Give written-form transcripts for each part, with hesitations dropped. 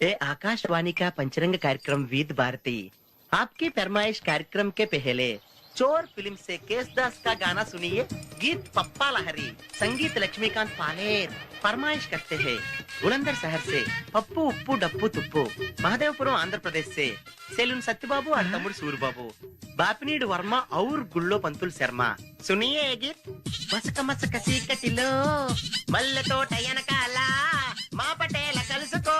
ए आकाशवाणी का पंचरंग कार्यक्रम विद भारती आपकी फरमाइश कार्यक्रम के पहले चोर फिल्म से केसदास का गाना सुनिए। गीत पप्पा लहरी, संगीत लक्ष्मीकांत पालेर। फरमाइश करते हैं बुलंदर शहर से पप्पू उप्पू डप्पू तुप्पू, महादेवपुरम आंध्र प्रदेश से सेलून सत्यबाबू और तमुड़ सूरबाबू, बापनीड वर्मा और गुल्लो पंतुल शर्मा। सुनिए ये गीत। मसक मसक चीकटिलो मल्ल तोट एनकाला మా పటేల కలుసుకో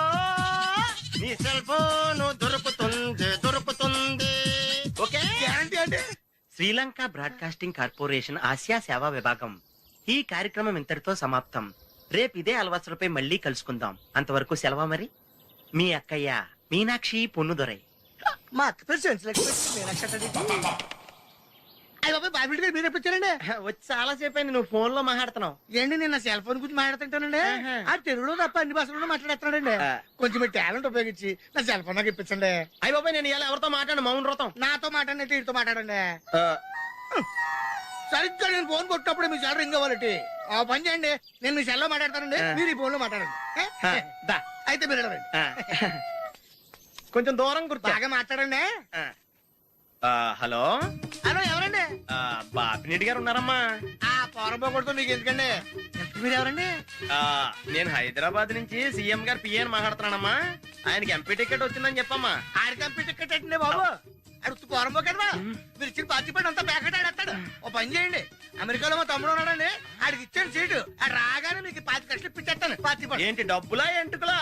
నీ సెల్ ఫోన్ దొరుకుతుంది ఓకే గ్యారంటీ అంటే శ్రీలంక బ్రాడ్కాస్టింగ్ కార్పొరేషన్ ఆసియా సేవా విభాగం ఈ కార్యక్రమం ఇంతటితో సమాప్తం. రేపు ఇదే అలవాసులపై మళ్ళీ కలుసుకుందాం. అంతవరకు సెలవా మరి. మీ అక్కయ్య మీనాక్షి పొన్నుదొరై. మా అక్క పేరు మీనాక్షి. అయ్యి బాబాయ్ బాబిడి గారు మీరు ఎప్పుడు వచ్చారండి? వచ్చి చాలా సేపు అయింది. నువ్వు ఫోన్ లో మాట్లాడుతున్నావు ఏంటి? నేను నా సెల్ ఫోన్ గురించి మాట్లాడుతుంటానండి. ఆ తెలుగులో తప్ప అన్ని భాషల్లో మాట్లాడేస్తున్నాడండి. కొంచెం మీ టాలెంట్ ఉపయోగించి నా సెల్ ఫోన్ నాకు ఇప్పించండి. అయ్యి బాబాయ్ నేను ఇలా ఎవరితో మాట్లాడు మౌన్ వ్రతం. నాతో మాట్లాడినట్టు వీటితో మాట్లాడండి. సరిగ్గా నేను ఫోన్ కొట్టినప్పుడు మీ సెల్ రింగ్ అవ్వాలంటే ఆ పని చేయండి. నేను మీ సెల్ లో మాట్లాడతానండి, మీరు ఈ ఫోన్ లో మాట్లాడండి. అయితే మీరు వెళ్ళండి. కొంచెం దూరం గుర్తు బాగా మాట్లాడండి. హలో హలో, ఎవరండి? బాపినీటి గారు ఉన్నారమ్మా? ఆ పోరంపోకూడదు మీకు ఎందుకండి. మీరు ఎవరండి? నేను హైదరాబాద్ నుంచి సీఎం గారు పిఏ అని మాట్లాడుతున్నానమ్మా. ఆయనకి ఎంపీ టికెట్ వచ్చిందని చెప్పమ్మా. ఆడికి ఎంపీ టికెట్ అండి బాబు. అడుగుతూ పోరంపోకడవా? మీరు ఇచ్చిన పార్టీ పడి అంతా ప్యాకెట్ ఆడేస్తాడు. ఓ పని చేయండి, అమెరికాలో మా తమ్ముడు ఉన్నాడండి, ఆడికి ఇచ్చాను సీటు. ఆడు రాగానే మీకు 5 లక్షలు ఇప్పించేస్తాను పార్టీ పడి. ఏంటి డబ్బులా ఎంటుకులా?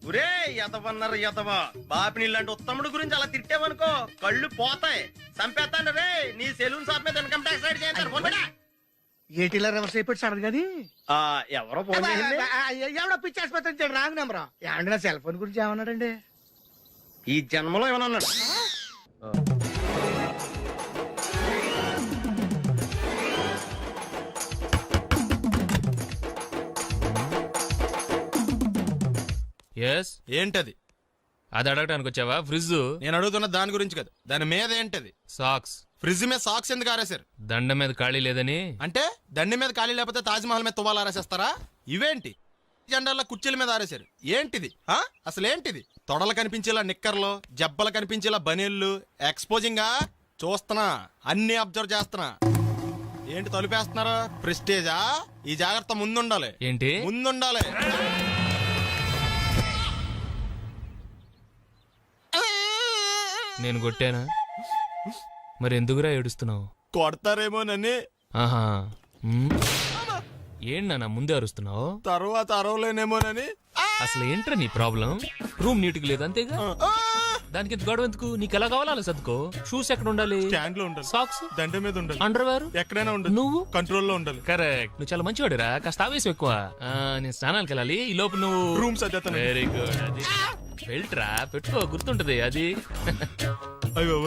ఒరే ఎదవన్నారు ఎదవా. బాపిని ఇలాంటి ఉత్తముడు గురించి అలా తిట్టావనుకో కళ్ళు పోతాయి. చంపేస్తాను రే. నీ సెలూన్ షాప్ మీద ఇన్కమ్ ట్యాక్స్ రైడ్ చేస్తారు. ఏటీలో రివర్స్ అయిపోయి సడన్ గాని ఎవరో ఫోన్ చేసింది? ఎవడో పిచ్చి ఆసుపత్రి రాంగ్ నెంబర్. ఏమండి నా సెల్ ఫోన్ గురించి ఏమన్నాడండి? ఈ జన్మలో ఏమన్నా అన్నాడు? ఏంటది? అది అడగటానికి వచ్చావా? ఫ్రిడ్జ్. నేను అడుగుతున్న దాని గురించి కదా, దాని మీద ఏంటది? సాక్స్. ఫ్రిడ్జ్ మీద సాక్స్ ఎందుకు ఆరేశారు? దండ మీద ఖాళీ లేదని. అంటే దండి మీద ఖాళీ లేకపోతే తాజ్ మహల్ మీద తువ్వాలు ఆరేసేస్తారా? ఇవేంటి జెండాల కుర్చీల మీద ఆరేశారు? ఏంటిది అసలు ఏంటిది? తొడలు కనిపించేలా నిక్కర్లు, జబ్బలు కనిపించేలా బనీళ్లు, ఎక్స్పోజింగ్ చూస్తున్నా, అన్ని అబ్జర్వ్ చేస్తున్నా. ఏంటి తలుపేస్తున్నారా? ప్రెస్టేజా? ఈ జాగ్రత్త ముందుండాలి. ఏంటి ముందుండాలి? నేను కొట్టానా? మరి ఎందుకురా ఏడుస్తున్నావు? కొడతారేమోనని. ఆహా, ఏంటి నాన్న ముందే అరుస్తున్నావు? తర్వాత అరవలేనేమోనని. అసలు ఏంట్రా నీ ప్రాబ్లం? రూమ్ నీట్గా లేదు అంతేగా, దానికి ఎంత గొడవ ఎందుకు? నీకు ఎలా కావాలో అలా సర్దుకో. షూస్ ఎక్కడ ఉండాలి? స్టాండ్ లో ఉండాలి. సాక్స్ దండ మీద ఉండాలి. అండర్వేర్ ఎక్కడైనా ఉండాలి. నువ్వు కంట్రోల్లో ఉండాలి. కరెక్ట్. నువ్వు చాలా మంచివాడురా. కాస్త ఆవేశం ఎక్కువ. నేను స్నానానికి వెళ్ళాలి. ఈ లోపు నువ్వు రూమ్ సర్దేస్తాను. Very good. అది బెల్ట్రా పెట్టుకో, గుర్తుంటది అది. అయ్యో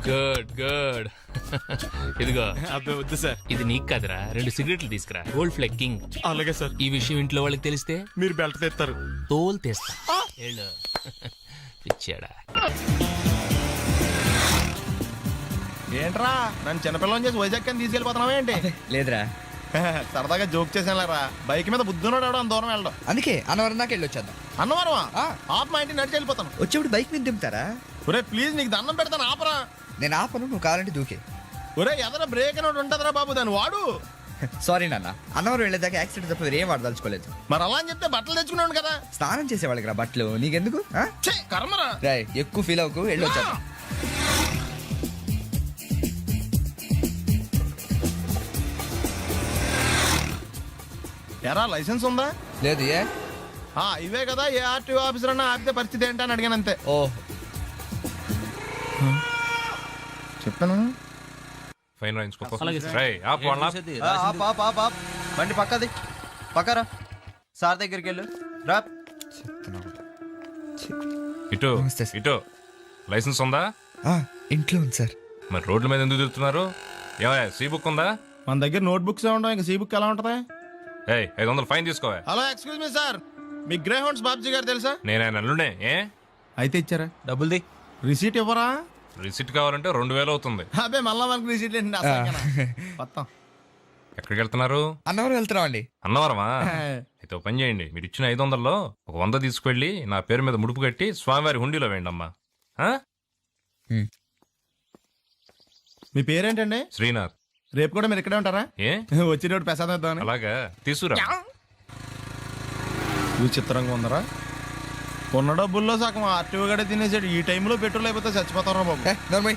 గుడ్ గుడ్. ఇదిగో అబ్బాయి వద్దు సార్. ఇది నీకు కదరా, 2 సిగరెట్లు తీసుకురా. గోల్డ్ ఫ్లెక్కింగ్. అలాగే సార్. ఈ విషయం ఇంట్లో వాళ్ళకి తెలిస్తే మీరు బెల్ట్ తెస్తారు. తోలు తీస్తా. వెళ్ళు. పిచ్చాడా. ఏంట్రా నన్ను చిన్నపిల్లని చేసి వైజాగ్ అని తీసుకెళ్ళిపోతున్నావా ఏంటి? లేదురా, సరదాగా జోక్ చేసానులేరా. బైక్ మీద బుద్ధున్నాడు అంత దూరం వెళ్ళడం. అందుకే అన్నవరం దాకా వెళ్ళి వచ్చేద్దాం. అన్నవరమా? ఆప్ మా ఇంటికి నడిచి వెళ్ళిపోతాను. వచ్చేప్పుడు బైక్ మీద దింపుతారా? ఒరే ప్లీజ్ నీకు దండం పెడతాను ఆపరా. నేను ఆపను, నువ్వు కావాలంటే దూకే. ఒరే ఎదర బ్రేక్ అని ఉంటదిరా బాబు, దాన్ని వాడు. సారీ నాన్న, అన్నవరం వెళ్ళేదాకా యాక్సిడెంట్ తప్ప వేరేం వాడదలుచుకోలేదు. మరి అలా అని చెప్తే బట్టలు తెచ్చుకున్నాను కదా. స్నానం చేసేవాళ్ళకి రా బట్టలు, నీకెందుకు? కర్మరా. రాయ్ ఎక్కువ ఫీల్ అవ్వకు, వెళ్ళి వచ్చేద్దాం. ఎరా లైసెన్స్ ఉందా? లేదు. ఏ ఇవే కదా, ఏ ఆర్టీఓ ఆఫీసర్ అన్నా ఆపితే పరిస్థితి ఏంటని అడిగాను అంతే. ఓ చెప్పాను. ఫైన్ రాయించుకో. బండి పక్కది పక్కరా. సార్ దగ్గరికి వెళ్ళు రా. ఇటు నమస్తే సార్. ఇటు లైసెన్స్ ఉందా? ఇంట్లో ఉంది సార్. మరి రోడ్ల మీద ఎందుకు తిరుగుతున్నారు? ఏమయ్యా సీ బుక్ ఉందా? మన దగ్గర నోట్ బుక్స్ ఉండవు, ఇంకా సీ బుక్ ఎలా ఉంటది? 500 ఫైన్ తీసుకోవా. హలో ఎక్స్క్యూజ్ మీ సార్, మీ గ్రే హౌండ్స్ బాబ్జీ గారు తెలుసా? నేను ఆయన అల్లుడే. అయితే ఇచ్చారా? డబ్బుల్ది రిసీట్ ఇవ్వరా? రిసిట్ కావాలంటే 2000 అవుతుంది. అబ్బే మళ్ళా మనకు రిసీట్ మొత్తం ఎక్కడికి వెళ్తున్నారు? అన్నవరం వెళ్తున్నాం అండి. అన్నవరమా? అయితే ఒక పని చేయండి, మీరు ఇచ్చిన 500లో ఒక 100 తీసుకెళ్ళి నా పేరు మీద ముడుపు కట్టి స్వామివారి హుండీలో వేయండి అమ్మా. ఆ? మీ పేరేంటండి? శ్రీనాథ్. రేపు కూడా మీరు ఇక్కడే ఉంటారా? ఏ వచ్చినప్పుడు ప్రసాదం ఇద్దామని. అలాగా, తీసుకురా. విచిత్రంగా ఉందరా. ఉన్న డబ్బుల్లో సగం ఆర్టీఓ గడే తినేసాడు. ఈ టైంలో పెట్రోల్ అయిపోతే చచ్చిపోతారా బాబు. నోర్మై.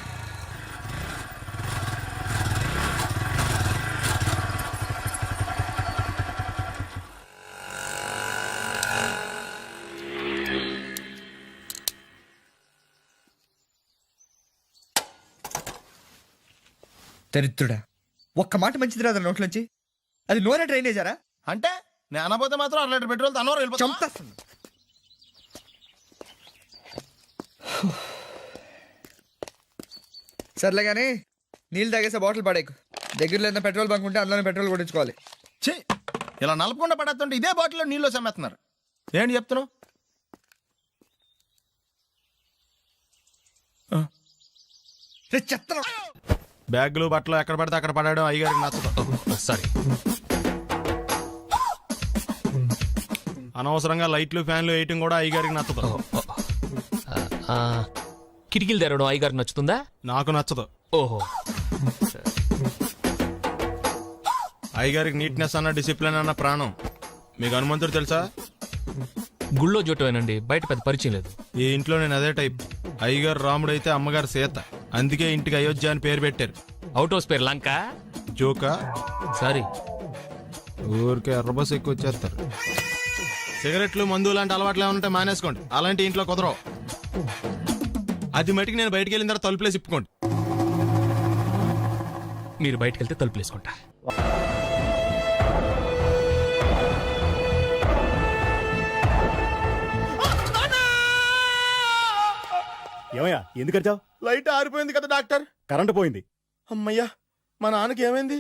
దరిద్రుడా, ఒక్క మాట మంచిది రాదు నోట్లోంచి. అది నూనె డ్రైనేజారా? అంటే నేను అనబోతే మాత్రం 1 లీటర్ పెట్రోల్ తనవారు వెళ్ళిపోతాం. చంపేస్తుంది. సర్లే కానీ నీళ్ళు తాగేసే బాటిల్ పడేకు. దగ్గరలో ఏదైనా పెట్రోల్ బంక్ ఉంటే అందులోనే పెట్రోల్ కొట్టించుకోవాలి. ఛీ, ఇలా నలపకుండా పడేస్తుంటే ఇదే బాటిల్లో నీళ్ళు సమ్మేస్తున్నారు. ఏంటి చెప్తున్నావు? చెత్త. బ్యాగులు బట్టలు ఎక్కడ పడితే అక్కడ పడడం అయ్యగారికి నచ్చదు. సారీ. అనవసరంగా లైట్లు ఫ్యాన్లు వేయటం కూడా అయ్యగారికి నచ్చదు. కిటికీలు తెరవడం అయ్యగారికి నచ్చుతుందా? నాకు నచ్చదు. ఓహో. అయ్యగారికి నీట్నెస్ అన్న డిసిప్లిన్ అన్న ప్రాణం. మీకు హనుమంతుడు తెలుసా? గుళ్ళో జోటమేనండి, బయట పెద్ద పరిచయం లేదు. ఈ ఇంట్లో నేను అదే టైప్. అయ్యగారు రాముడు అయితే అమ్మగారు సీత. అందుకే ఇంటికి అయోధ్య అని పేరు పెట్టారు. అవుట్ హౌస్ పేరు లంక. జోకా? సారీ. ఊరికే ఎర్రబస్ ఎక్కువ వచ్చేస్తారు. సిగరెట్లు మందు లాంటి అలవాట్లు ఏమంటే మానేసుకోండి. అలాంటి ఇంట్లో కుదరవు. అది మటుకు నేను బయటికి వెళ్ళిన తర్వాత తలుపులేసి ఇప్పుకోండి. మీరు బయటకు వెళ్తే తలుపులు వేసుకుంటా. ఏమయ్యా ఎందుకు వచ్చావు? లైట్ ఆరిపోయింది కదా డాక్టర్. కరెంటు పోయింది. అమ్మయ్యా, మా నాన్నకి ఏమైంది?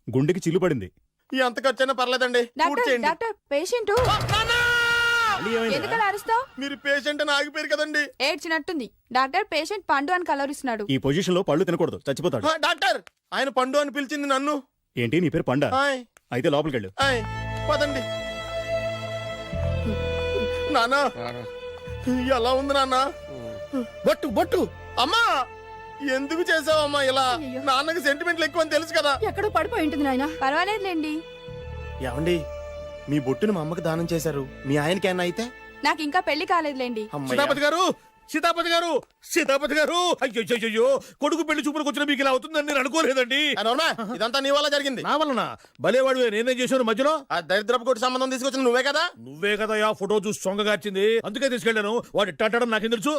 గుండెకి చిల్లు పడింది. ఎంత ఖర్చైనా పర్లేదండి. పూర్తి డాక్టర్ పేషెంట్ ఎందుకలా అరుస్తావు? మీరు పేషెంట్ అని ఆగిపోయారు కదండి. ఏడ్చినట్టుంది. డాక్టర్ పేషెంట్ పండు అని కలవరిస్తున్నాడు. ఈ పొజిషన్ లో పళ్ళు తినకూడదు, చచ్చిపోతాడు. డాక్టర్, ఆయన పండు అని పిలిచింది నన్ను. ఏంటి నీ పేరు పండా? ఆయ్, అయితే లోపలికి వెళ్ళు. ఆయ్, పదండి. నాన్న ఎలా ఉంది నాన్న? బొట్టు బొట్టు. అమ్మా, ఎందుకు చేసావమ్మా ఇలా? నాన్నకి సెంటిమెంట్లు ఎక్కువ అని తెలుసు కదా. ఎక్కడో పడిపోయి ఉంటుంది నాయన. పర్వాలేదులేండి. ఏమండి, మీ బొట్టును మా అమ్మకి దానం చేశారు. మీ ఆయనకి ఏమన్నా అయితే? నాకు ఇంకా పెళ్లి కాలేదులేండి. సీతాపతి గారు, సీతాపతి గారు, సీతాపతి గారు. అయ్యో, కొడుకు పెళ్లి చూపులకు వచ్చిన మీకు ఇలా అవుతుందని నేను అనుకోలేదండి. ఇదంతా నీ వల్ల జరిగింది. నా వలన? భలేవాడు, నేనేం చేశాను మధ్యలో? ఆ దరిద్రపు కొట్టి సంబంధం తీసుకొచ్చిన నువ్వే కదా. నువ్వే కదా ఆ ఫోటో చూసి సొంగగార్చింది. అందుకే తీసుకెళ్లాను. వాడు ఇట్టాడడం నాకేం తెలుసు?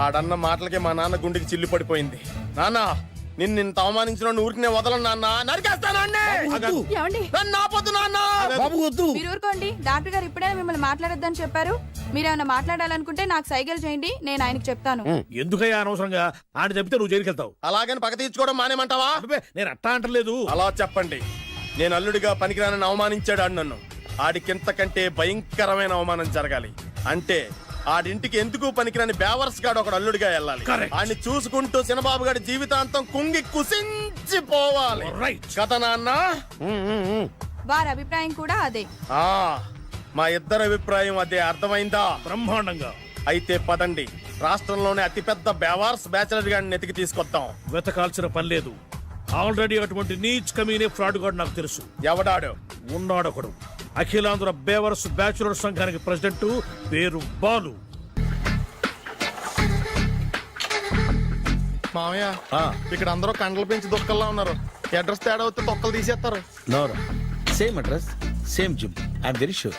ఆడన్న మాటలకి మా నాన్న గుండెకి చిల్లు పడిపోయింది. నాన్న, నిన్ను అవమానించిన ఊరికి నేను వదలను నాన్న. నరికేస్తాను ఏమండి? నన్ను ఆపొద్దు నాన్న. బాబు వద్దు. మీరు ఊరుకోండి. డాక్టర్ గారు ఇప్పుడే మిమ్మల్ని మాట్లాడొద్దని చెప్పారు. మీరేమైనా మాట్లాడాలనుకుంటే నాకు సైగలు చేయండి, నేను ఆయనకు చెప్తాను. ఎందుకయ్యా అనవసరంగా ఆయన చెప్తే నువ్వు జైలుకి వెళ్తావు? అలాగని పక్క తీర్చుకోవడం మానేమంటావా? అబ్బే, నేను అట్టా అంటలేదు. అలా చెప్పండి. నేను అల్లుడిగా పనికిరానని అవమానించాడు ఆడు నన్ను. ఆడికింతకంటే భయంకరమైన అవమానం జరగాలి. అంటే ఆడింటికి ఎందుకు పనికిరాని బేవర్స్ గాడు ఒకడు అల్లుడిగా వెళ్ళాలి. ఆడిని చూసుకుంటూ చిన్నబాబు గారి జీవితాంతం కుంగి కుసించిపోవాలి. కదా నాన్న? వారి అభిప్రాయం కూడా అదే. ఆ, మా ఇద్దరి అభిప్రాయం అదే. అర్థమైందా? బ్రహ్మాండంగా. అయితే పదండి, రాష్ట్రంలోనే అతిపెద్ద బేవార్స్ బ్యాచిలర్ గాడిని ఎతికి తీసుకొద్దాం. వెతకాల్సిన పని లేదు. ఆల్రెడీ అటువంటి నీచ్ కమీనే ఫ్రాడ్ గాడు నాకు తెలుసు. ఎవడాడు? ఉన్నాడొకడు. అఖిలాంధ్ర బేవర్స్ బ్యాచులర్ సంఘానికి ప్రెసిడెంట్, పేరు బాలు. మామయ్య, ఇక్కడ అందరూ కండలు పెంచి దుక్కల్లా ఉన్నారు. అడ్రస్ తేడా వస్తే తొక్కలు తీసేస్తారు. Same address, same gym. I'm very sure.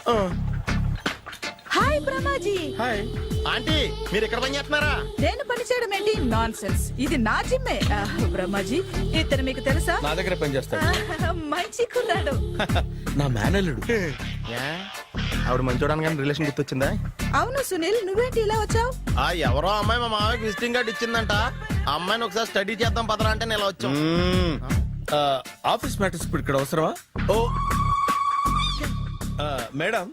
Hi Brahmaji. Hi aunty, మీరు ఇక్కడ పని చేస్తున్నారా? నేను పని చేయడం ఏంటి? Non sense. ఇది నా జిమ్మే. బ్రహ్మాజీ, ఇతను మీకు తెలుసా? నా దగ్గర పని చేస్తాడు. మంచి కుర్రాడు. నా మేనల్లుడు. ఆవిడ మంచి చూడడానికి రిలేషన్ గుర్తొచ్చిందా? అవును సునీల్, నువ్వేంటి ఇలా వచ్చావు? ఎవరో అమ్మాయి మా మామయ్యకి విజిటింగ్ కార్డు ఇచ్చిందంట. ఆ అమ్మాయిని ఒకసారి స్టడీ చేద్దాం పదరా అంటే నేను ఇలా వచ్చాం. ఆఫీస్ మ్యాటర్స్ ఇప్పుడు ఇక్కడ అవసరమా? ఓ మేడం,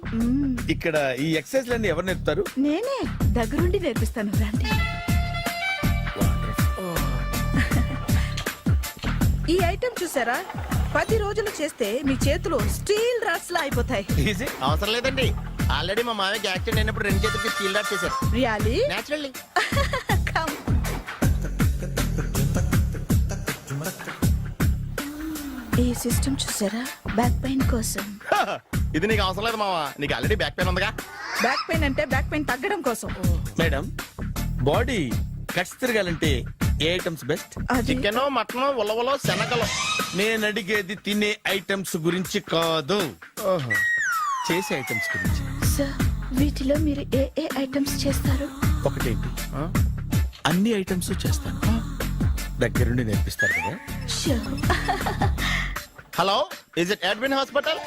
ఇక్కడ ఈ ఎక్సర్సైజ్ లన్నీ ఎవరు నేర్పుతారు? నేనే దగ్గరుండి నేర్పిస్తాను, రండి. ఈ ఐటెం చూసారా? 10 రోజులు చేస్తే మీ చేతులు స్టీల్ రాట్స్ లా అయిపోతాయి. ఈజీ అవసరం లేదండి. ఆల్రెడీ మా మామయ్యకి యాక్సిడెంట్ అయినప్పుడు 2 చేతులకి స్టీల్ డాట్ చేశారు. రియాలీ? నేచురల్లీ. ఈ సిస్టమ్ చూసారా? బ్యాక్ పెయిన్ కోసం. ఇది నీకు అవసరం లేదు మావా, నీకు ఆల్రెడీ బ్యాక్ పెయిన్ ఉందిగా. బ్యాక్ పెయిన్ అంటే బ్యాక్ పెయిన్ తగ్గడం కోసం. మేడం, బాడీ కట్స్ తిరగాలంటే ఏ ఐటమ్స్ బెస్ట్? అది చికెన్, మటన్, ఉలవలో, శనగలు. నేను అడిగేది తినే ఐటమ్స్ గురించి కాదు, చేసే ఐటమ్స్ గురించి. సార్, వీటిలో మీరు ఏ ఏ ఐటమ్స్ చేస్తారు? ఒకటేంటి, అన్ని ఐటమ్స్ చేస్తాను. దగ్గరుండి నేర్పిస్తారు కదా. Sure. Hello, is it admin hospital?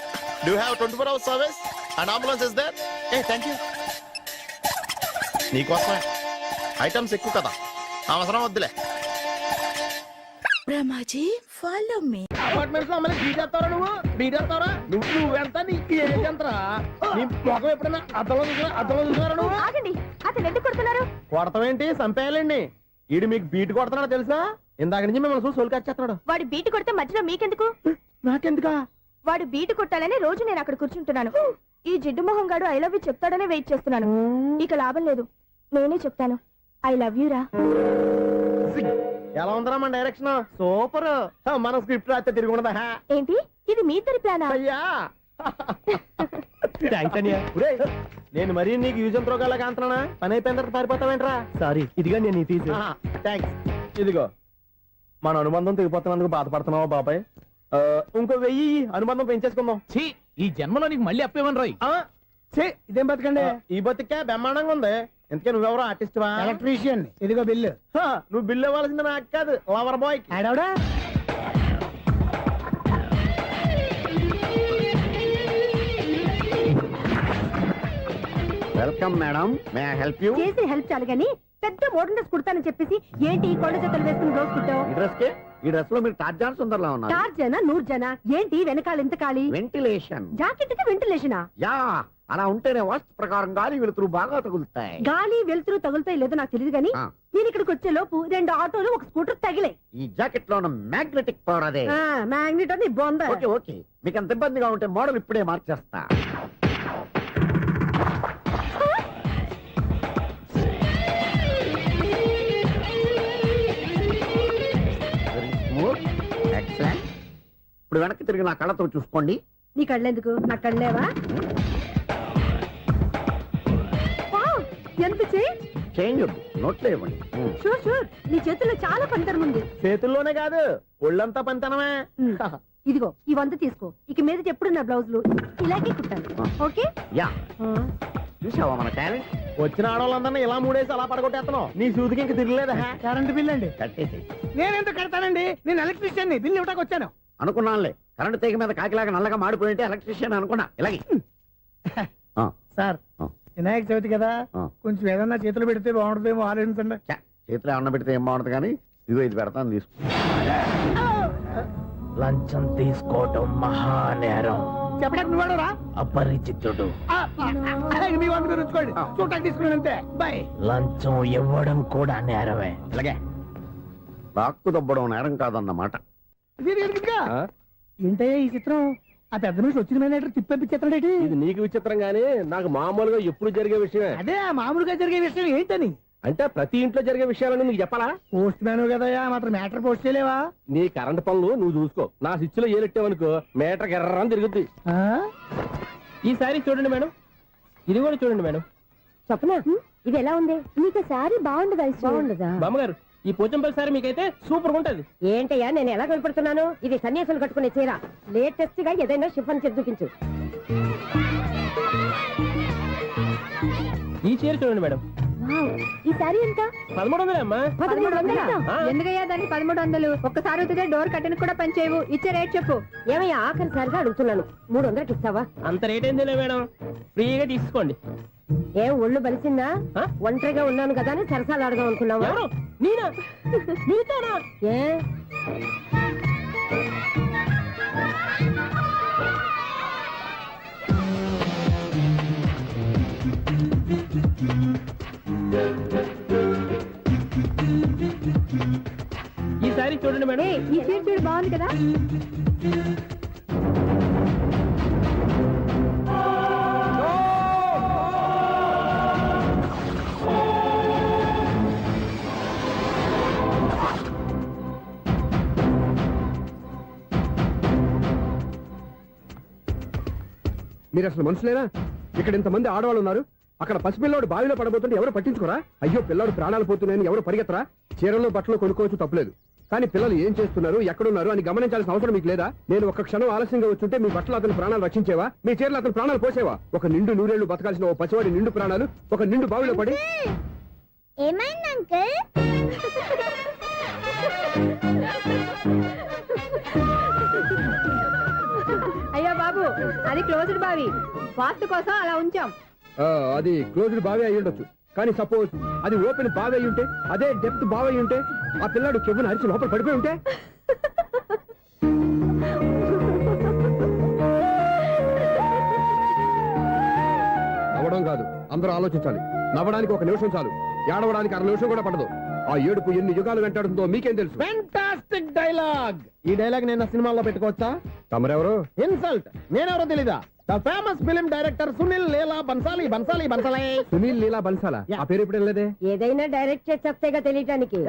Do have 24 hours service and ambulance is there? ఏ థ్యాంక్ యూ. నీకోసమే ఐటమ్స్ ఎక్కువ కదా, అవసరం వద్దులే. Brahmaji, follow me. అపార్ట్మెంట్స్ లో అమ్మని బీటేస్తారా నువ్వు? బీటేస్తారా నువ్వెంత? నీకు ఏంటంతరా? నీ ముఖం ఎప్పుడైనా అద్దంలో చూసారా నువ్వు? ఆగండి, అతను ఎందుకు కొడుతున్నారు? కొడతామేంటి, చంపేయాలండి. ఈడు మీకు బీట్ కొడుతున్నాడు తెలుసా? ఇందాక నుంచి మిమ్మల్ని చూసి సోల్కొచ్చేస్తున్నాడు. వాడు బీటు కొడితే మధ్యలో మీకెందుకు? నాకెందుకా? వాడు బీటు కొట్టాలని రోజు నేను అక్కడ కూర్చుంటున్నాను. ఈ జిడ్డు మొహం గాడు ఐ లవ్ యూ చెప్తాడనే వెయిట్ చేస్తున్నాను. ఇక లాభం లేదు, నేనే చెప్తాను. ఐ లవ్ యూ రా. ఎలా ఉందరా మన డైరెక్షన్? సూపర్. మన స్క్రిప్ట్ రాస్తే తిరిగి ఉండదా? ఏంటి ఇది మీ ఇద్దరి ప్లానా? అయ్యా నేను మరీ నీకు యూజ్ ఎంతో గల కాంతనా? పని అయిపోయిన తర్వాత పారిపోతావేంట్రా? సారీ, ఇదిగా నేను తీసు. థ్యాంక్స్. ఇదిగో, మన అనుబంధం తెగిపోతున్నందుకు బాధపడుతున్నావా బాబాయ్? ఇంకో 1000 అనుబంధం పెంచేసుకుందాం. ఈ జన్మలో నీకు మళ్ళీ అప్పేమని రాయి. ఇదేం బతకండి? ఈ బతికే బ్రహ్మాండంగా ఉంది. ఎందుకే నువ్వెవరో ఆర్టిస్ట్ వా? ఎలక్ట్రీషియన్. ఇదిగో బిల్లు. నువ్వు బిల్లు ఇవ్వాల్సింది నాకు కాదు, లవర్ బాయ్. ఆడవడా? Welcome madam, may I help you? చేసి హెల్ప్ చాలు గాని పెద్ద మోడల్ డ్రెస్ కుడతానని చెప్పేసి ఏంటి ఈ కొండ జతలు వేసుకుని రోజు కుట్టావు? ఈ డ్రెస్ లో మీరు టార్జాన్ సుందర్లా ఉన్నారు. 4 జన 100 జన ఏంటి వెనకాల ఎంత ఖాళీ? వెంటిలేషన్. జాకెట్ కి వెంటిలేషనా? యా, అలా ఉంటేనే వాస్తు ప్రకారం గాలి వెలుతురు బాగా తగులుతాయి. గాలి వెలుతురు తగులుతాయి లేదో నాకు తెలియదు గానీ నేను ఇక్కడికి వచ్చే లోపు 2 ఆటోలు 1 స్కూటర్ తగిలే. ఈ జాకెట్ లో ఉన్న మ్యాగ్నెటిక్ పవర్ అదే. మ్యాగ్నెట్ అని బొంద. ఓకే ఓకే, మీకు అంత ఇబ్బందిగా ఉంటే మోడల్ ఇప్పుడే మార్చేస్తా. ఎక్సలెంట్. ఇప్పుడు వెనక్కి తిరిగి నా కళ్ళతో చూసుకోండి. నీ కళ్ళెందుకు, నా కళ్ళేవా? ఎంత చేంజ్ నోట్లో ఇవ్వండి. షూర్ షూర్, నీ చేతుల్లో చాలా పంతరం ఉంది. చేతుల్లోనే కాదు, ఒళ్ళంతా పంతనమే. ఇదిగో ఈ 100 తీసుకో. ఇక మీద ఎప్పుడు నా బ్లౌజులు ఇలాగే కుట్టాను. ఓకే? యా, చూసావా మన టాలెంట్? వచ్చిన ఆడవాళ్ళందరినీ ఇలా మూడేసి అలా పడగొట్టేస్తున్నావు. నీ సూదికి ఇంక తిరగలేదా? కరెంట్ బిల్ అండి. కట్టేసి. నేనెందుకు కడతానండి? నేను ఎలక్ట్రీషియన్. బిల్ ఇవ్వడానికి వచ్చాను. అనుకున్నానులే, కరెంట్ తీగ మీద కాకిలాగా నల్లగా మాడిపోయింటే ఎలక్ట్రీషియన్ అనుకున్నా. ఇలాగే సార్, వినాయక చవితి కదా, కొంచెం ఏదన్నా చేతులు పెడితే బాగుంటుందేమో ఆలోచించండి. చేతిలో అన్న పెడితే ఏం బాగుంటుంది కానీ ఇదిగో ఇది పెడతాను, తీసుకో. లంచం తీసుకోవటం మహానేరం. చెప్పడానికి నువ్వాడరా? అపరిచితుడు. మీ వంద మీరు ఉంచుకోండి, చూడటానికి తీసుకున్నాను అంతే. బాయ్. లంచం ఇవ్వడం కూడా నేరమే. ఇలాగే రాక్కు దబ్బడం నేరం కాదన్నమాట. ఏంటయ్యా ఈ చిత్రం? ఆ పెద్ద మనిషి వచ్చిన మేనేటర్ తిప్పించేస్తాడేటి? ఇది నీకు విచిత్రం గానీ నాకు మామూలుగా ఎప్పుడు జరిగే విషయమే. అదే మామూలుగా జరిగే విషయం ఏంటని? అంటే ప్రతి ఇంట్లో జరిగే విషయాలని నీకు చెప్పాలా? పోస్ట్ మ్యాన్ కదయ్యా, మాత్రం మ్యాటర్ పోస్ట్ చేయలేవా? నీ కరెంట్ పనులు నువ్వు చూసుకో. నా స్విచ్ లో ఏలెట్టావనుకో మీటర్ ఎర్రని తిరుగుద్ది. ఈసారి చూడండి మేడం, ఇది కూడా చూడండి మేడం. చెప్పనా, ఇది ఎలా ఉంది? నీకు సారీ బాగుండదా? బాగుండదా? బామ్మగారు, ఈ పోచంపల్లి సారీ మీకైతే సూపర్ ఉంటది. ఏంటయ్యా నేను ఎలా కనపడుతున్నాను? ఇది సన్యాసులు కట్టుకునే చీర. లేటెస్ట్ గా ఏదైనా షిఫన్ చేసి చూపించు. ఈ చీర చూడండి మేడం. ఈ సారీ ఎంత? 1300 అమ్మా. 1300? ఎందుకయ్యా దాన్ని 1300? ఒక్కసారి అవుతుందే డోర్ కట్టెన్ కూడా పనిచేయవు. ఇచ్చే రేట్ చెప్పు. ఏమయ్యా ఆఖరిసారిగా అడుగుతున్నాను, 300కి ఇస్తావా? అంత రేట్ ఏందిలే మేడం, ఫ్రీగా తీసుకోండి. ఏం ఒళ్ళు బలిసిందా? ఒంటరిగా ఉన్నాను కదా అని సరసాలు అడదాం అనుకున్నావా? ఎవరు? నేనా? నీతోనా? ఏ ఈ సారీ చూడండి మేడం. ఈ చీర చూడు బాగుంది కదా. మీరు అసలు మనుషులేనా? ఇక్కడ ఇంతమంది ఆడవాళ్ళు ఉన్నారు, అక్కడ పసిపిల్లాడు బావిలో పడబోతుంటే ఎవరు పట్టించుకోరా? అయ్యో పిల్లాడు ప్రాణాలు పోతున్నాయని ఎవరు పరిగెత్తరా? చీరలు బట్టలు కొనుక్కోవచ్చు, తప్పులేదు. కానీ పిల్లలు ఏం చేస్తున్నారు, ఎక్కడున్నారు అని గమనించాల్సిన అవసరం మీకు లేదా? నేను ఒక్క క్షణం ఆలస్యంగా వచ్చుంటే మీ బట్టలు అతని ప్రాణాలు రక్షించేవా? మీ చీరలు అతని ప్రాణాలు పోసేవా? ఒక నిండు నూరేళ్లు బతకాల్సిన ఓ పసివాడి నిండు ప్రాణాలు ఒక నిండు బావిలో పడి. ఏమైంది అంకుల్? అయ్యో బాబు, అది క్లోజ్డ్ బావి, వాస్తు కోసం అలా ఉంచాం. అది క్లోజ్డ్ బావి అయి ఉండొచ్చు, కానీ సపోజ్ అది ఓపెన్ బావి అయి ఉంటే, అదే డెప్త్ బావి అయి ఉంటే, ఆ పిల్లాడు కెవ్వును అరిచి లోపల పడిపోయి ఉంటే. నవ్వడం కాదు, అందరూ ఆలోచించాలి. నవ్వడానికి ఒక నిమిషం చాలు, ఏడవడానికి అర నిమిషం కూడా పడదు. ఆ ఏడుపు ఎన్ని యుగాలు వెంటాడుతుందో మీకేం తెలుసు? Fantastic dialogue. ఈ డైలాగ్ నేను సినిమాలో పెట్టుకోవచ్చా? తమరెవరు? ఇన్సల్ట్. నేనెవరో తెలీదా? The famous film director Sunil Leela Bansali. Sunil Leela బన్సాలా? ఆ పేరు ఇప్పుడు లేదే. ఏదైనా డైరెక్ట్ చేసి చెప్తేగా తెలియటానికి.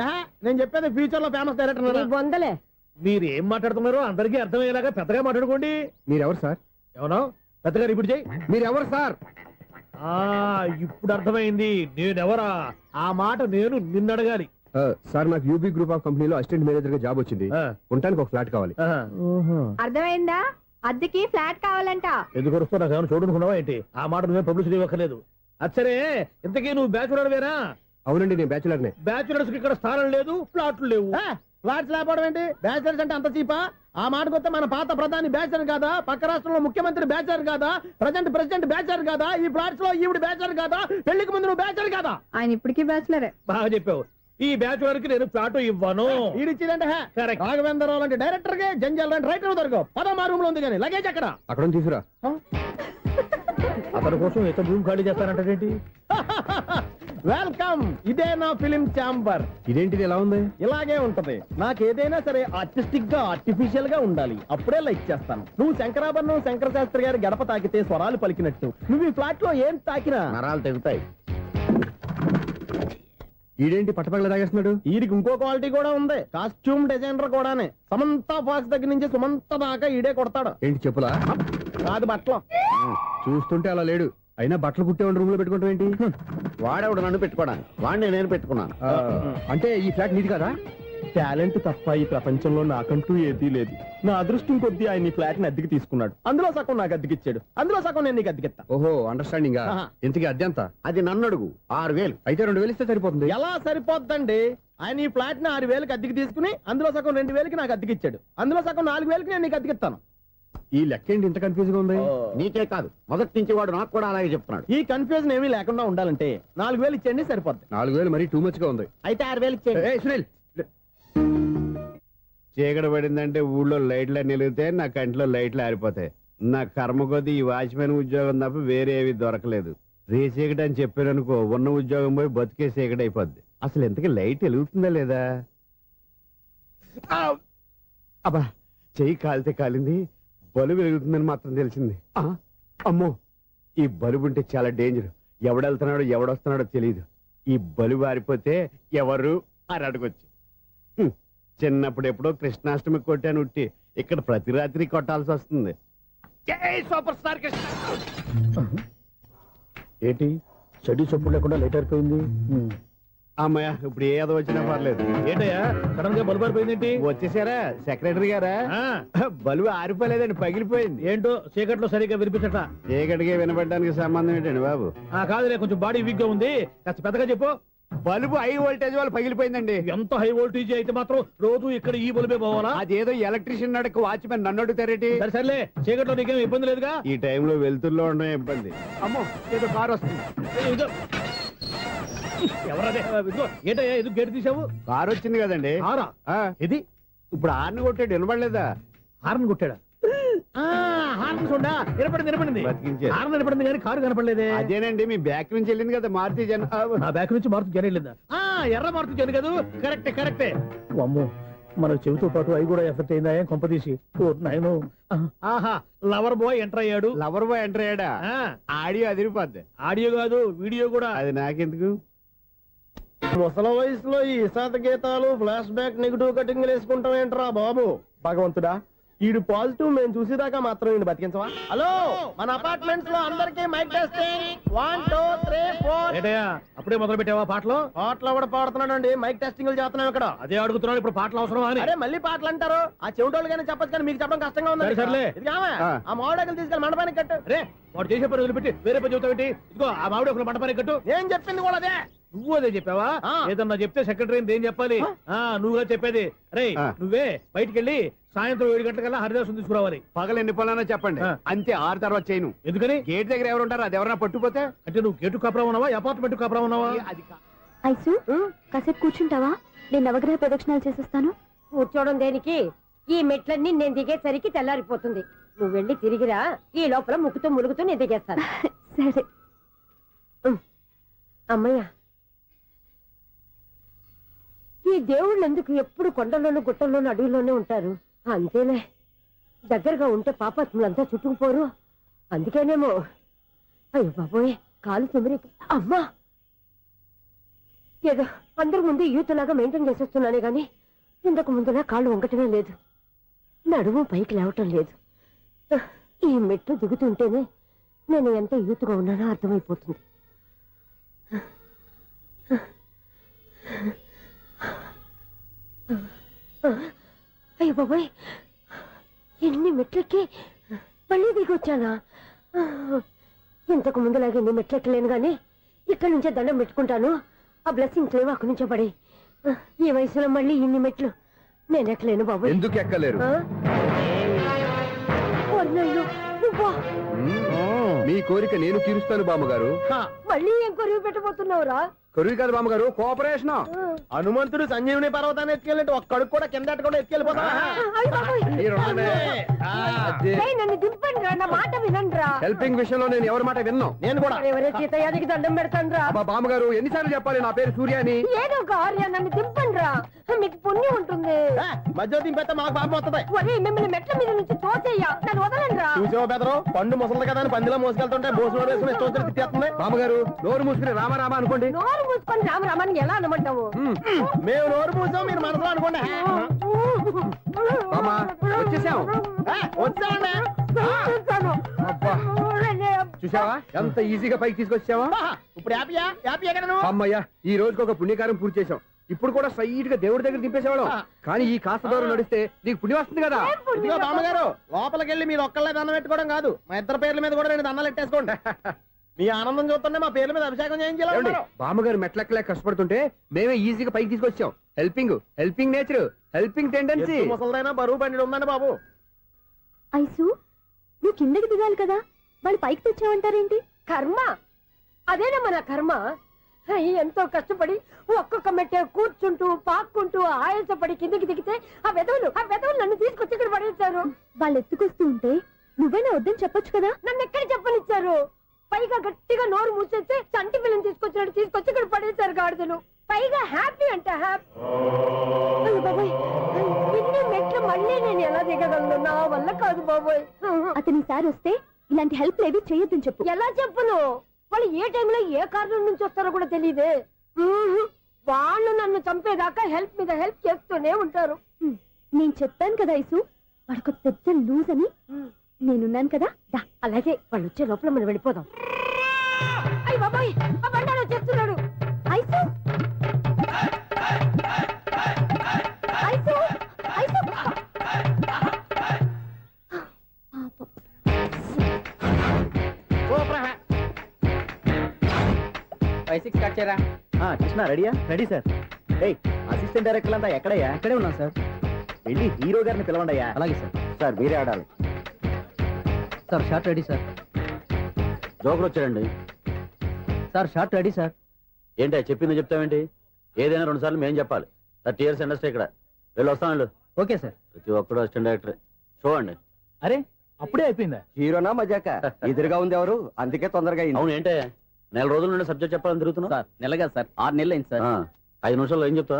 నేను చెప్పేది ఫ్యూచర్ లో ఫేమస్ డైరెక్టర్. వందలే. మీరు ఏం మాట్లాడుతున్నారో అందరికీ అర్థమయ్యేలాగా పెద్దగా మాట్లాడుకోండి. మీరెవరు సార్? ఎవరో పెద్దగా రిపీట్ చేయి. మీరెవరు సార్? ఇప్పుడు అర్థమైంది నేనెవరా. ఆ మాట నేను నిన్నడగాలి. సార్, నాకు యూబీ గ్రూప్ ఆఫ్ కంపెనీలో అసిస్టెంట్ మేనేజర్ గా జాబ్ వచ్చింది. ఉండటానికి ఒక ఫ్లాట్ కావాలి. అర్థమైందా? అద్దెకి ఫ్లాట్ కావాలంట. ఎందుకు వస్తా నాకు ఏమైనా చూడనుకున్నావా ఏంటి? ఆ మాట నువ్వే పబ్లిసిటీ ఇవ్వక్కర్లేదు. అచ్చరే, ఇంతకీ నువ్వు బ్యాచులర్ వేరా? అవునండి, నేను బ్యాచులర్నే. బ్యాచులర్స్ కి ఇక్కడ స్థానం లేదు, ప్లాట్లు లేవు. ఫ్లాట్స్ లేకపోవడం ఏంటి? బ్యాచులర్స్ అంటే అంత చీపా? ఆ మాటకొస్తే మన పాత ప్రధాని బ్యాచర్ కాదా? పక్క రాష్ట్రంలో ముఖ్యమంత్రి బ్యాచర్ కాదా? ప్రెసిడెంట్ బ్యాచర్ కాదా? ఈ ఫ్లాట్స్ లో ఈవిడ బ్యాచర్ కాదా? పెళ్లికి ముందు నువ్వు బ్యాచర్ కాదా? ఆయన ఇప్పటికీ బ్యాచులరే. బాగా చెప్పావు. ఈ బ్యాచులర్ కి నేను ఫ్లాట్ ఇవ్వను. ఇచ్చిందంటే రాఘవేంద్రరావు లాంటి డైరెక్టర్ కి జంజల్ లాంటి రైటర్ దొరకవు. పదమా రూమ్ లో ఉంది కానీ లగేజ్ అక్కడ తీసుకురా. అతని కోసం ఎంత రూమ్ ఖాళీ చేస్తానంటే వెల్కమ్. ఇదే నా ఫిలిం ఛాంబర్. ఇదేంటిది ఎలా ఉంది? ఇలాగే ఉంటది. నాకు ఏదైనా సరే ఆర్టిస్టిక్ గా ఆర్టిఫిషియల్ గా ఉండాలి, అప్పుడే లైక్ చేస్తాను. నువ్వు శంకరాభరణం శంకర శాస్త్రి గారి గడప తాకితే స్వరాలు పలికినట్టు నువ్వు ఈ ఫ్లాట్ లో ఏం తాకినా నరాలు తెగుతాయి. ఈడేంటి పట్టపగల తాగేస్తున్నాడు? వీరికి ఇంకో క్వాలిటీ కూడా ఉంది. కాస్ట్యూమ్ డిజైనర్ కూడానే. సమంత ఫాక్స్ దగ్గర నుంచి సుమంత దాకా ఈడే కొడతాడు. ఏంటి చెప్పులా? కాదు, బట్టలు. చూస్తుంటే అలా లేడు. అయినా బట్టలు కుట్టే రూమ్ లో పెట్టుకుంటాం ఏంటి? వాడేవాడు నన్ను పెట్టుకోవడానికి, వాడిని నేను పెట్టుకున్నాను. అంటే ఈ ఫ్లాట్ నీది కదా? టాలెంట్ తప్ప ఈ ప్రపంచంలో నాకంటూ ఏదీ లేదు. నా అదృష్టం కొద్దీ ఆయన ఈ ఫ్లాట్ ని అద్దెకి తీసుకున్నాడు. అందులో సగం నాకు అద్దెకిచ్చాడు, అందులో సగం నేను నీకు అద్దెకిస్తా. ఓహో, అండర్స్టాండింగ్. ఇంతకీ అద్దె ఎంత? అది నన్ను అడుగు. 6,000. అయితే 2,000 ఇస్తే సరిపోతుంది. ఎలా సరిపోద్దండి? ఆయన ఈ ఫ్లాట్ ని 6,000కి అద్దెకి తీసుకుని అందులో సగం 2,000కి నాకు అద్దెకిచ్చాడు, అందులో సగం 4,000కి నేను నీకు అద్దెకిస్తాను. ఈ లెక్క ఏంటి ఇంత కన్ఫ్యూజ్ గా ఉంది? నీకే కాదు, మొదటి నుంచి వాడు నాకు కూడా అలాగే చెప్తున్నాడు. ఈ కన్ఫ్యూజన్ ఏమీ లేకుండా ఉండాలంటే 4,000 ఇచ్చేయండి, సరిపోద్ది. 4,000 మరీ టూ మచ్ గా ఉంది. అయితే 6,000 ఇచ్చేయండి. సునీల్, చీకటి పడిందంటే ఊళ్ళో లైట్లు నిలిగితే నా కంట్లో లైట్లు ఆరిపోతాయి. నా కర్మ కొద్దీ ఈ వాచ్మెన్ ఉద్యోగం తప్ప వేరే ఏవి దొరకలేదు. రేచీకటి అని చెప్పారనుకో, ఉన్న ఉద్యోగం పోయి బతికే చీకటి అయిపోద్ది. అసలు ఎంతకీ లైట్ వెలుగుతుందా లేదా? అబ్బా, చెయ్యి కాలితే కాలింది, బలుబు వెలుగుతుందని మాత్రం తెలిసింది. అమ్మో, ఈ బలుబు ఉంటే చాలా డేంజర్. ఎవడెళ్తున్నాడో ఎవడొస్తున్నాడో తెలియదు. ఈ బలుబు ఆరిపోతే ఎవరు అని అడగొచ్చు. చిన్నప్పుడు ఎప్పుడో కృష్ణాష్టమి కొట్టాను ఉట్టి, ఇక్కడ ప్రతి రాత్రి కొట్టాల్సి వస్తుంది. Super star Krishna. ఏంటి చెడు చెప్పుడు లేకుండా లేట్ అయిపోయింది? అమ్మాయ, ఇప్పుడు ఏదో వచ్చినా పర్లేదు. ఏంటయ్యా సడన్ గా బలుబు ఆరిపోయింది? వచ్చేసారా సెక్రటరీ గారా? బలుబు ఆరిపోలేదండి, పగిలిపోయింది. ఏంటో చీకట్లో సరిగ్గా వినిపించట. చీకటికి వినపడడానికి సంబంధం ఏంటండి బాబు? కాదులే, కొంచెం బాడీ వీక్ గా ఉంది, కాస్త పెద్దగా చెప్పు. బల్బు హై వోల్టేజ్ వాళ్ళు పగిలిపోయిందండి. ఎంత హై వోల్టేజ్ అయితే మాత్రం రోజు ఇక్కడ ఈ బల్బే పోవాలా? అదేదో ఎలక్ట్రీషియన్ నడక వాచ్మెన్ నన్ను అడుగుతారేటి? సర్లే, చీకట్లో నీకేం ఇబ్బంది లేదుగా? ఈ టైంలో వెళ్తుల్లో ఉండడం ఇబ్బంది. అమ్మో, ఏదో కారు వస్తుంది. ఎవరదే? ఏంటయ్యా ఎందుకు గేట్ తీసావు? కారు వచ్చింది కదండి. ఇది ఇప్పుడు హార్న్ కొట్టాడు, వినపడలేదా? హార్న్ కొట్టాడా? వినపడింది కానీ కారు కనపడలేదే. అదేనండి, మీ బ్యాక్ నుంచి వెళ్ళింది కదా మారుతి జన. బ్యాక్ నుంచి మారుతి జన వెళ్ళిందా? ఎర్ర మారుతి జన కదా. కరెక్టే. అమ్మో, మన చెవితో పాటు అవి కూడా ఎఫెక్ట్ అయిందా ఏం కొంపదీసి ఓ నాయనో. ఆహా లవర్ బాయ్ ఎంటర్ అయ్యాడు. లవర్ బాయ్ ఎంటర్ అయ్యాడా? ఆడియో అదిరిపోద్ది. ఆడియో కాదు వీడియో కూడా. అది నాకెందుకు? ముసల వయసులో ఈ ఇసాత గీతాలు ఫ్లాష్ బ్యాక్ నెగిటివ్ కటింగ్ వేసుకుంటాం ఏంట్రా బాబు. భగవంతుడా ఈడు పాజిటివ్ మేము చూసేదాకా మాత్రం ఈయన బతికించవా. హలో మన అపార్ట్మెంట్స్ లో అందరికీ మైక్ టెస్టింగ్ 1 2 3 4. ఏటయ్యా అప్పుడే మొదలు పెట్టావా పాటలు? పాటలు కూడా పాడుతున్నాడు అండి. మైక్ టెస్టింగ్ చేస్తున్నాం ఇక్కడ. అదే అడుగుతున్నాడు ఇప్పుడు పాటలు అవసరం అని. అరే మళ్ళీ పాటలు అంటారు. ఆ చెవిటోళ్ళు కానీ చెప్పచ్చు కానీ మీకు చెప్పడం కష్టంగా ఉంది. సర్లే ఆ మామిడాకులు తీసుకెళ్ళి మండపానికి కట్టు. రే వాడు చేసే పని వదిలిపెట్టి వేరే పని చెబుతావు. ఇదిగో ఆ మామిడి ఒకరు మండపానికి కట్టు. ఏం చెప్పింది కూడా అదే. నువ్వు అదే చెప్పావా? ఏదన్నా చెప్తే సెక్రటరీ ఏం చెప్పాలి? నువ్వుగా చెప్పేది. రే నువ్వే బయటికి వెళ్ళి సాయంత్రం 7 గంటలకల్లా హరిదాసు తీసుకురావాలి. పగలు ఎన్ని పనులన్నా చెప్పండి, అంతే. 6 తర్వాత చేయను. ఎందుకని? గేట్ దగ్గర ఎవరు ఉంటారు? అది ఎవరన్నా పట్టుపోతే. అంటే నువ్వు గేటు కాపురా ఉన్నావా అపార్ట్మెంట్ కాపురా ఉన్నావా? అది ఐసు కాసేపు కూర్చుంటావా? నేను నవగ్రహ ప్రదక్షిణాలు చేసేస్తాను. కూర్చోవడం దేనికి? ఈ మెట్లన్నీ నేను దిగేసరికి తెల్లారిపోతుంది. నువ్వు వెళ్ళి తిరిగిరా, ఈ లోపల ముక్కుతూ ములుగుతూ నేను దిగేస్తాను. సరే అమ్మయ్య, ఈ దేవుళ్ళు ఎందుకు ఎప్పుడు కొండల్లోనూ గుట్టల్లోనూ అడవిలోనే ఉంటారు? అంతేలే, దగ్గరగా ఉంటే పాపాత్ములంతా చుట్టుకుపోరు. అందుకేనేమో. అయ్యో బాబోయ్, కాలు చెమిరి. అమ్మా, ఏదో అందరి ముందు యూత్లాగా మెయింటైన్ చేసేస్తున్నానే గాని ఇంతకు ముందులా కాళ్ళు వంకటమే లేదు, నడుము పైకి లేవటం లేదు. ఈ మెట్లు దిగుతుంటేనే నేను ఎంత యూత్గా ఉన్నానో అర్థమైపోతుంది. అయ్యో బాబాయ్, ఎన్ని మెట్లెక్కి మళ్ళీ దిగొచ్చానా? ఇంతకు ముందులాగే ఎన్ని మెట్లెక్కలేను గాని ఇక్కడి నుంచే దండం పెట్టుకుంటాను. ఆ బ్లెస్సింగ్స్ లేవు అక్కడి నుంచే పడి. ఈ వయసులో మళ్ళీ ఇన్ని మెట్లు నేను ఎక్కలేను బాబాయ్. ఎందుకు ఎక్కలేరు? మీ కోరిక నేను తీరుస్తాను బామ్మగారు. మళ్ళీ ఏం కొరివి పెట్టబోతున్నావురా? కొరివి కాదు బామ్మగారు, కోఆపరేషన్. హనుమంతుడు సంజీవుని పర్వతాన్ని ఎత్తుకెళ్ళినట్టు ఒక్కడికి కూడా కింద కూడా ఎత్తుకెళ్ళిపోతా. నన్ను దింపండి రా, నా మాట వినండి రా. హెల్పింగ్ విషయంలో నేను ఎవరి మాట విన్నాను. నేను కూడా ఎవరే సీతయ్యానికి దండం పెడతాను రా. బామ్మగారు ఎన్నిసార్లు చెప్పాలి నా పేరు సూర్యాని? ఏదో ఒక ఆర్య, నన్ను దింపండి రా, మీకు పుణ్యం ఉంటుంది. మధ్య దింపేస్తే మాకు పాపం వస్తుంది. ఒరే మిమ్మల్ని మెట్ల మీద నుంచి తోచేయ్యా, నన్ను వదలండి రా. చూసావా బెదరు, పండు ముసలి కదా అని పందిలో మోసుకెళ్తుంటే బోసులో వేసుకుని స్తోత్రం తిట్టేస్తుంది. బామ్మగారు నోరు మూసుకుని రామారామ అనుకోండి. నోరు మూసుకొని రామరామని ఎలా అనమంటావు? మేము నోరు పూసాం, మీరు మనసులో అనుకోండి. వచ్చేసాం. వచ్చామండి. అబ్బా చూసావా ఎంత ఈజీగా పైకి తీసుకొచ్చావా? ఇప్పుడు హ్యాపీయా? హ్యాపీ ఎక్కడ నువ్వు? అమ్మయ్యా, ఈ రోజుకి ఒక పుణ్యకారం పూర్తి చేసాం. ఇప్పుడు కూడా స్ట్రైట్ గా దేవుడి దగ్గర దింపేసేవాడు. కానీ ఈ కాస్త దూరం నడిస్తే నీకు పుణ్యం వస్తుంది కదా. ఇదిగో బామ్మగారు, లోపలికి వెళ్ళి మీరు ఒక్కళ్ళే దండం పెట్టుకోవడం కాదు, మా ఇద్దరు పేర్ల మీద కూడా 2 దండాలు ఎట్టేసుకోండి. మీ ఆనందం చూస్తుంటే మా పేర్ల మీద అభిషేకం చేయించాలి. బామ్మగారు మెట్లెక్కలే కష్టపడుతుంటే మేమే ఈజీగా పైకి తీసుకొచ్చాం. Helping nature, helping tendency. ముసలిదైనా బరువు బండి ఉందండి బాబు. ఐసు నువ్వు కిందకి దిగాలి కదా, వాళ్ళు పైకి తెచ్చావంటారేంటి? కర్మ అదేనమ్మా నా కర్మ. ఎంతో కష్టపడి ఒక్కొక్క మెట్టే కూర్చుంటూ పాక్కుంటూ ఆయాసపడి కిందకి దిగితే ఆ వెధవులు నన్ను తీసుకొచ్చి ఇక్కడ పడేశారు. వాళ్ళు ఎత్తుకొస్తూ ఉంటే నువ్వేనా వద్దని చెప్పొచ్చు కదా. నన్ను ఎక్కడ చెప్పనిచ్చారు? పైగా గట్టిగా నోరు మూసేస్తే చంటి పిల్లని తీసుకొచ్చినట్టు తీసుకొచ్చి ఇక్కడ పడేశారు గాడిదలు. పైగా హ్యాపీ అంటే హ్యాపీ. బాబోయ్, ఇన్ని మెట్లు మళ్ళీ నేను ఎలా దిగగలను? నా వల్ల కాదు బాబోయ్. అతని సారి వస్తే ఇలాంటి హెల్ప్ లేవి చేయొద్దని చెప్పు. ఎలా చెప్పును? వాళ్ళు ఏ టైంలో ఏ కారణం నుంచి వస్తారో కూడా తెలియదే. వాళ్ళు నన్ను చంపేదాకా హెల్ప్ మీద హెల్ప్ చేస్తూనే ఉంటారు. నేను చెప్పాను కదా ఐసు, వాడొక పెద్ద లూజ్ అని. నేనున్నాను కదా. అలాగే వాళ్ళు వచ్చే లోపల మనం వెళ్ళిపోదాం. అయ్య బాబాయ్, ఆ బండారు చెప్తున్నాడు. ఐసు ఐసు ఐసు 5-6 కట్ చేయరా. కృష్ణ రెడీయా? Ready sir. అసిస్టెంట్ డైరెక్టర్ అంతా ఎక్కడయ్యా? ఇక్కడే ఉన్నాం సార్. వెళ్ళి హీరో గారిని పిలవండియా. అలాగే సార్. సార్ మీరే ఆడాలి. Sir shot ready sir. Joker వచ్చాడండి. Sir shot ready sir. ఏంటి చెప్పింది చెప్తావేంటి? ఏదైనా 2 సార్లు మేం చెప్పాలి. 30 years ఇండస్ట్రీ ఇక్కడ. వెళ్ళి వస్తాను. Okay sir. ప్రతి ఒక్కడు అసిస్టెంట్ డైరెక్టర్. చూడండి. అరే అప్పుడే అయిపోయిందా? హీరోనా మజాక? ఎదురుగా ఉంది ఎవరు, అందుకే తొందరగా. అవును ఏంటే 4 రోజుల నుండి సబ్జెక్ట్ చెప్పాలని తిరుగుతున్నా? సార్ నెల కాదు సార్, 6 నెలలు అయింది సార్. 5 నిమిషాల్లో ఏం చెప్తా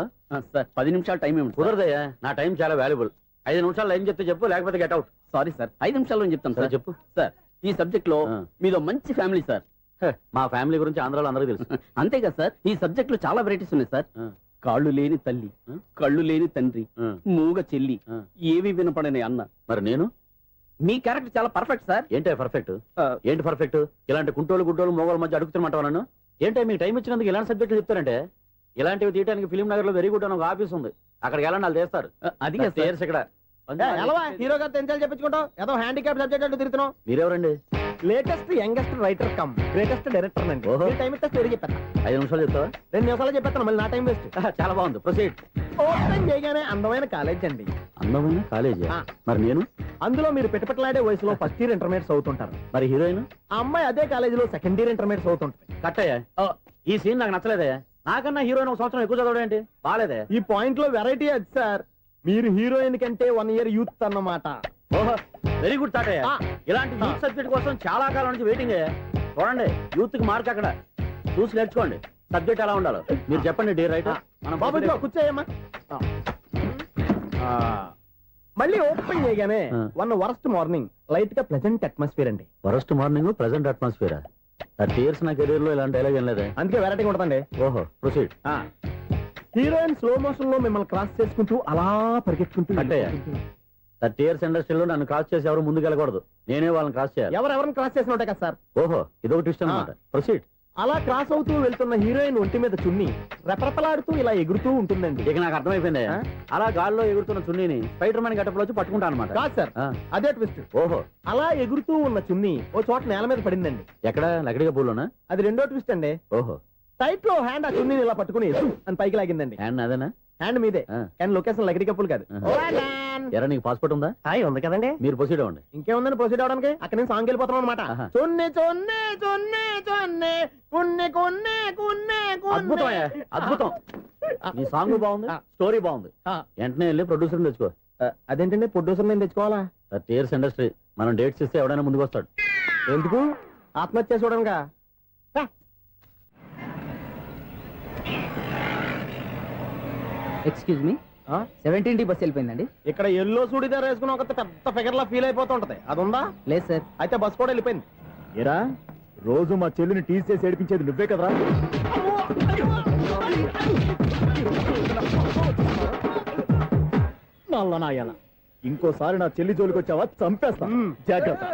సార్ 10 నిమిషాలు టైం ఏమిటి కుదరదయ్యా నా టైం చాలా వాల్యుబుల్ 5 నిమిషాల్లో ఏం చెప్తే చెప్పు లేకపోతే గెట్ అవుట్ సారీ సార్ 5 నిమిషాల్లో చెప్తాను సార్ చెప్పు సార్ ఈ సబ్జెక్ట్ లో మీదో మంచి ఫ్యామిలీ సార్ మా ఫ్యామిలీ గురించి ఆంధ్రాలో అందరికీ తెలుసు అంతేగా సార్ ఈ సబ్జెక్ట్ లో చాలా వెరైటీస్ ఉన్నాయి సార్ కాళ్ళు లేని తల్లి కళ్ళు లేని తండ్రి మూగ చెల్లి ఏవి వినపడని అన్న మరి నేను మీ క్యారెక్టర్ చాలా పర్ఫెక్ట్ సార్ ఏంటే పర్ఫెక్ట్ ఏంటి పర్ఫెక్ట్ ఇలాంటి కుంటోలు గుడ్డోలు మోగోల మధ్య అడుగుతున్నమాట నన్ను ఏంటంటే మీకు టైం ఇచ్చినందుకు ఇలాంటి సబ్జెక్టులు చెప్తారంటే ఇలాంటివి తీయడానికి ఫిలిం నగర్ లో వెరీ గుడ్ అని ఒక ఆఫీస్ ఉంది అక్కడికి వెళ్ళండి వాళ్ళు చేస్తారు అది చేర్స్ ఇక్కడ హీరో గారు తెంచాలి చెప్పించుకుంటావు ఏదో హ్యాండిక్యాప్ సబ్జెక్ట్ అంటూ తిరుగుతున్నావు. మీరెవరండి latest youngest writer cum greatest director అండి. ఓహో. టైం ఇస్తే స్టోరీ చెప్పేస్తా. 5 నిమిషాలు చెప్తావా 2 నిమిషాలు చెప్పేస్తాను మళ్ళీ నా టైం వేస్ట్. చాలా బాగుంది ప్రొసీడ్ ఓపెన్ చేయగానే అందమైన కాలేజ్ అండి. అందమైన కాలేజీ ఆ. మరి నేను అందులో మీరు పెట్టుపట్లాడే వయసులో ఫస్ట్ ఇయర్ ఇంటర్మీడియట్స్ అవుతుంటారు. మరి హీరోయిన్ ఆ అమ్మాయి అదే కాలేజీలో సెకండ్ ఇయర్ ఇంటర్మీడియట్స్ అవుతుంటది. కట్టయ్యా ఈ సీన్ నాకు నచ్చలేదే నాకన్నా హీరోయిన్ ఒక సంవత్సరం ఎక్కువ చదవడం ఏంటి బాగాలేదే ఈ పాయింట్ లో వెరైటీ అది సార్. మీరు హీరోయిన్ కంటే 1 ఇయర్ యూత్ అన్నమాట. ఓహో వెరీ గుడ్ తాటయ్య ఆ. ఇలాంటి యూత్ సబ్జెక్ట్ కోసం చాలా కాలం నుంచి వెయిటింగ్ చూడండి యూత్ కి మార్క్ అక్కడ చూసి నేర్చుకోండి సబ్జెక్ట్ ఎలా ఉండాలో మీరు చెప్పండి డే రైట్ బాబు ఇదిగో కూర్చోయమ్మా. మళ్ళీ ఓపెన్ చేయగానే ఆ. వరస్ట్ మార్నింగ్ లైట్ గా ప్లెజెంట్ అట్మాస్ఫియర్ అండి. First morning present atmosphere 30 years నా కెరీర్ లో ఇలాంటి డైలాగ్ ఏం లేదే అందుకే వెరైటీ ఉంటుందండి. ఓహో ప్రొసీడ్ హీరోయిన్ స్లో మోషన్ లో మిమ్మల్ని క్రాస్ చేసుకుంటూ అలా పరిగెత్తుకుంటూ అట్టయ్య. 30 years ఇండస్ట్రీలో నన్ను క్రాస్ చేసి ఎవరు ముందుకు వెళ్ళకూడదు నేనే వాళ్ళని క్రాస్ చేయాలి ఎవరెవరిని క్రాస్ చేసిన ఉంటాయి కదా సార్. ఓహో ఇదొక ట్విస్ట్ అనమాట ప్రొసీడ్ అలా క్రాస్ అవుతూ వెళ్తున్న హీరోయిన్ ఒంటి మీద చున్ని రెపరెపలాడుతూ ఇలా ఎగురుతూ ఉంటుందండి. ఇక నాకు అర్థమైపోయింది ఆ? అలా గాల్లో ఎగురుతున్న చున్నీని స్పైడర్ మ్యాన్ గెటప్ లో వచ్చి పట్టుకుంటా అనమాట కాదు సార్ అదే ట్విస్ట్. ఓహో అలా ఎగురుతూ ఉన్న చున్ని ఓ చోట నేల మీద పడిందండి. ఎక్కడ లకడిగా పూలోనా అది రెండో ట్విస్ట్ అండి. ఓహో టైట్ లో హ్యాండ్ ఆ చున్నీని ఇలా పట్టుకుని అని పైకి లాగిందండి. హ్యాండ్ అదేనా హ్యాండ్ మీదే ఆ. కానీ లొకేషన్ లగడి కప్పులు కాదు. ఎరా నీకు పాస్పోర్ట్ ఉందా హాయ్ ఉంది కదండి. మీరు ప్రొసీడ్ అవ్వండి ఇంకేముందని ప్రొసీడ్ అవడానికి అక్కడ నుంచి సాంగ్ వెళ్ళిపోతున్నాం అనమాట. ఆహా. చున్ని చున్ని చున్ని చున్ని కున్ని కున్ని కున్ని అద్భుతం అయ్యా, అద్భుతం నీ సాంగ్ బాగుంది స్టోరీ బాగుంది వెంటనే వెళ్ళి ప్రొడ్యూసర్ తెచ్చుకో అదేంటండి ప్రొడ్యూసర్ నేను తెచ్చుకోవాలా? 30 years ఇండస్ట్రీ మనం డేట్స్ ఇస్తే ఎవడైనా ముందుకు వస్తాడు ఎందుకు ఆత్మహత్య చూడనుగా. Excuse me 17D bus వెళ్ళిపోయిందండి. ఇక్కడ ఎల్లో చూడిదార్ వేసుకుని ఒక పెద్ద ఫిగర్ లా ఫీల్ అయిపోతుంటది అది ఉందా? లేదు సార్. అయితే బస్ కూడా వెళ్ళిపోయింది. ఏరా రోజు మా చెల్లిని టీస్ చేసి ఏడిపించేది నువ్వే కదరా? నల్ల నాయన ఇంకోసారి నా చెల్లి జోలికి వచ్చావా చంపేస్తా జాగ్రత్త.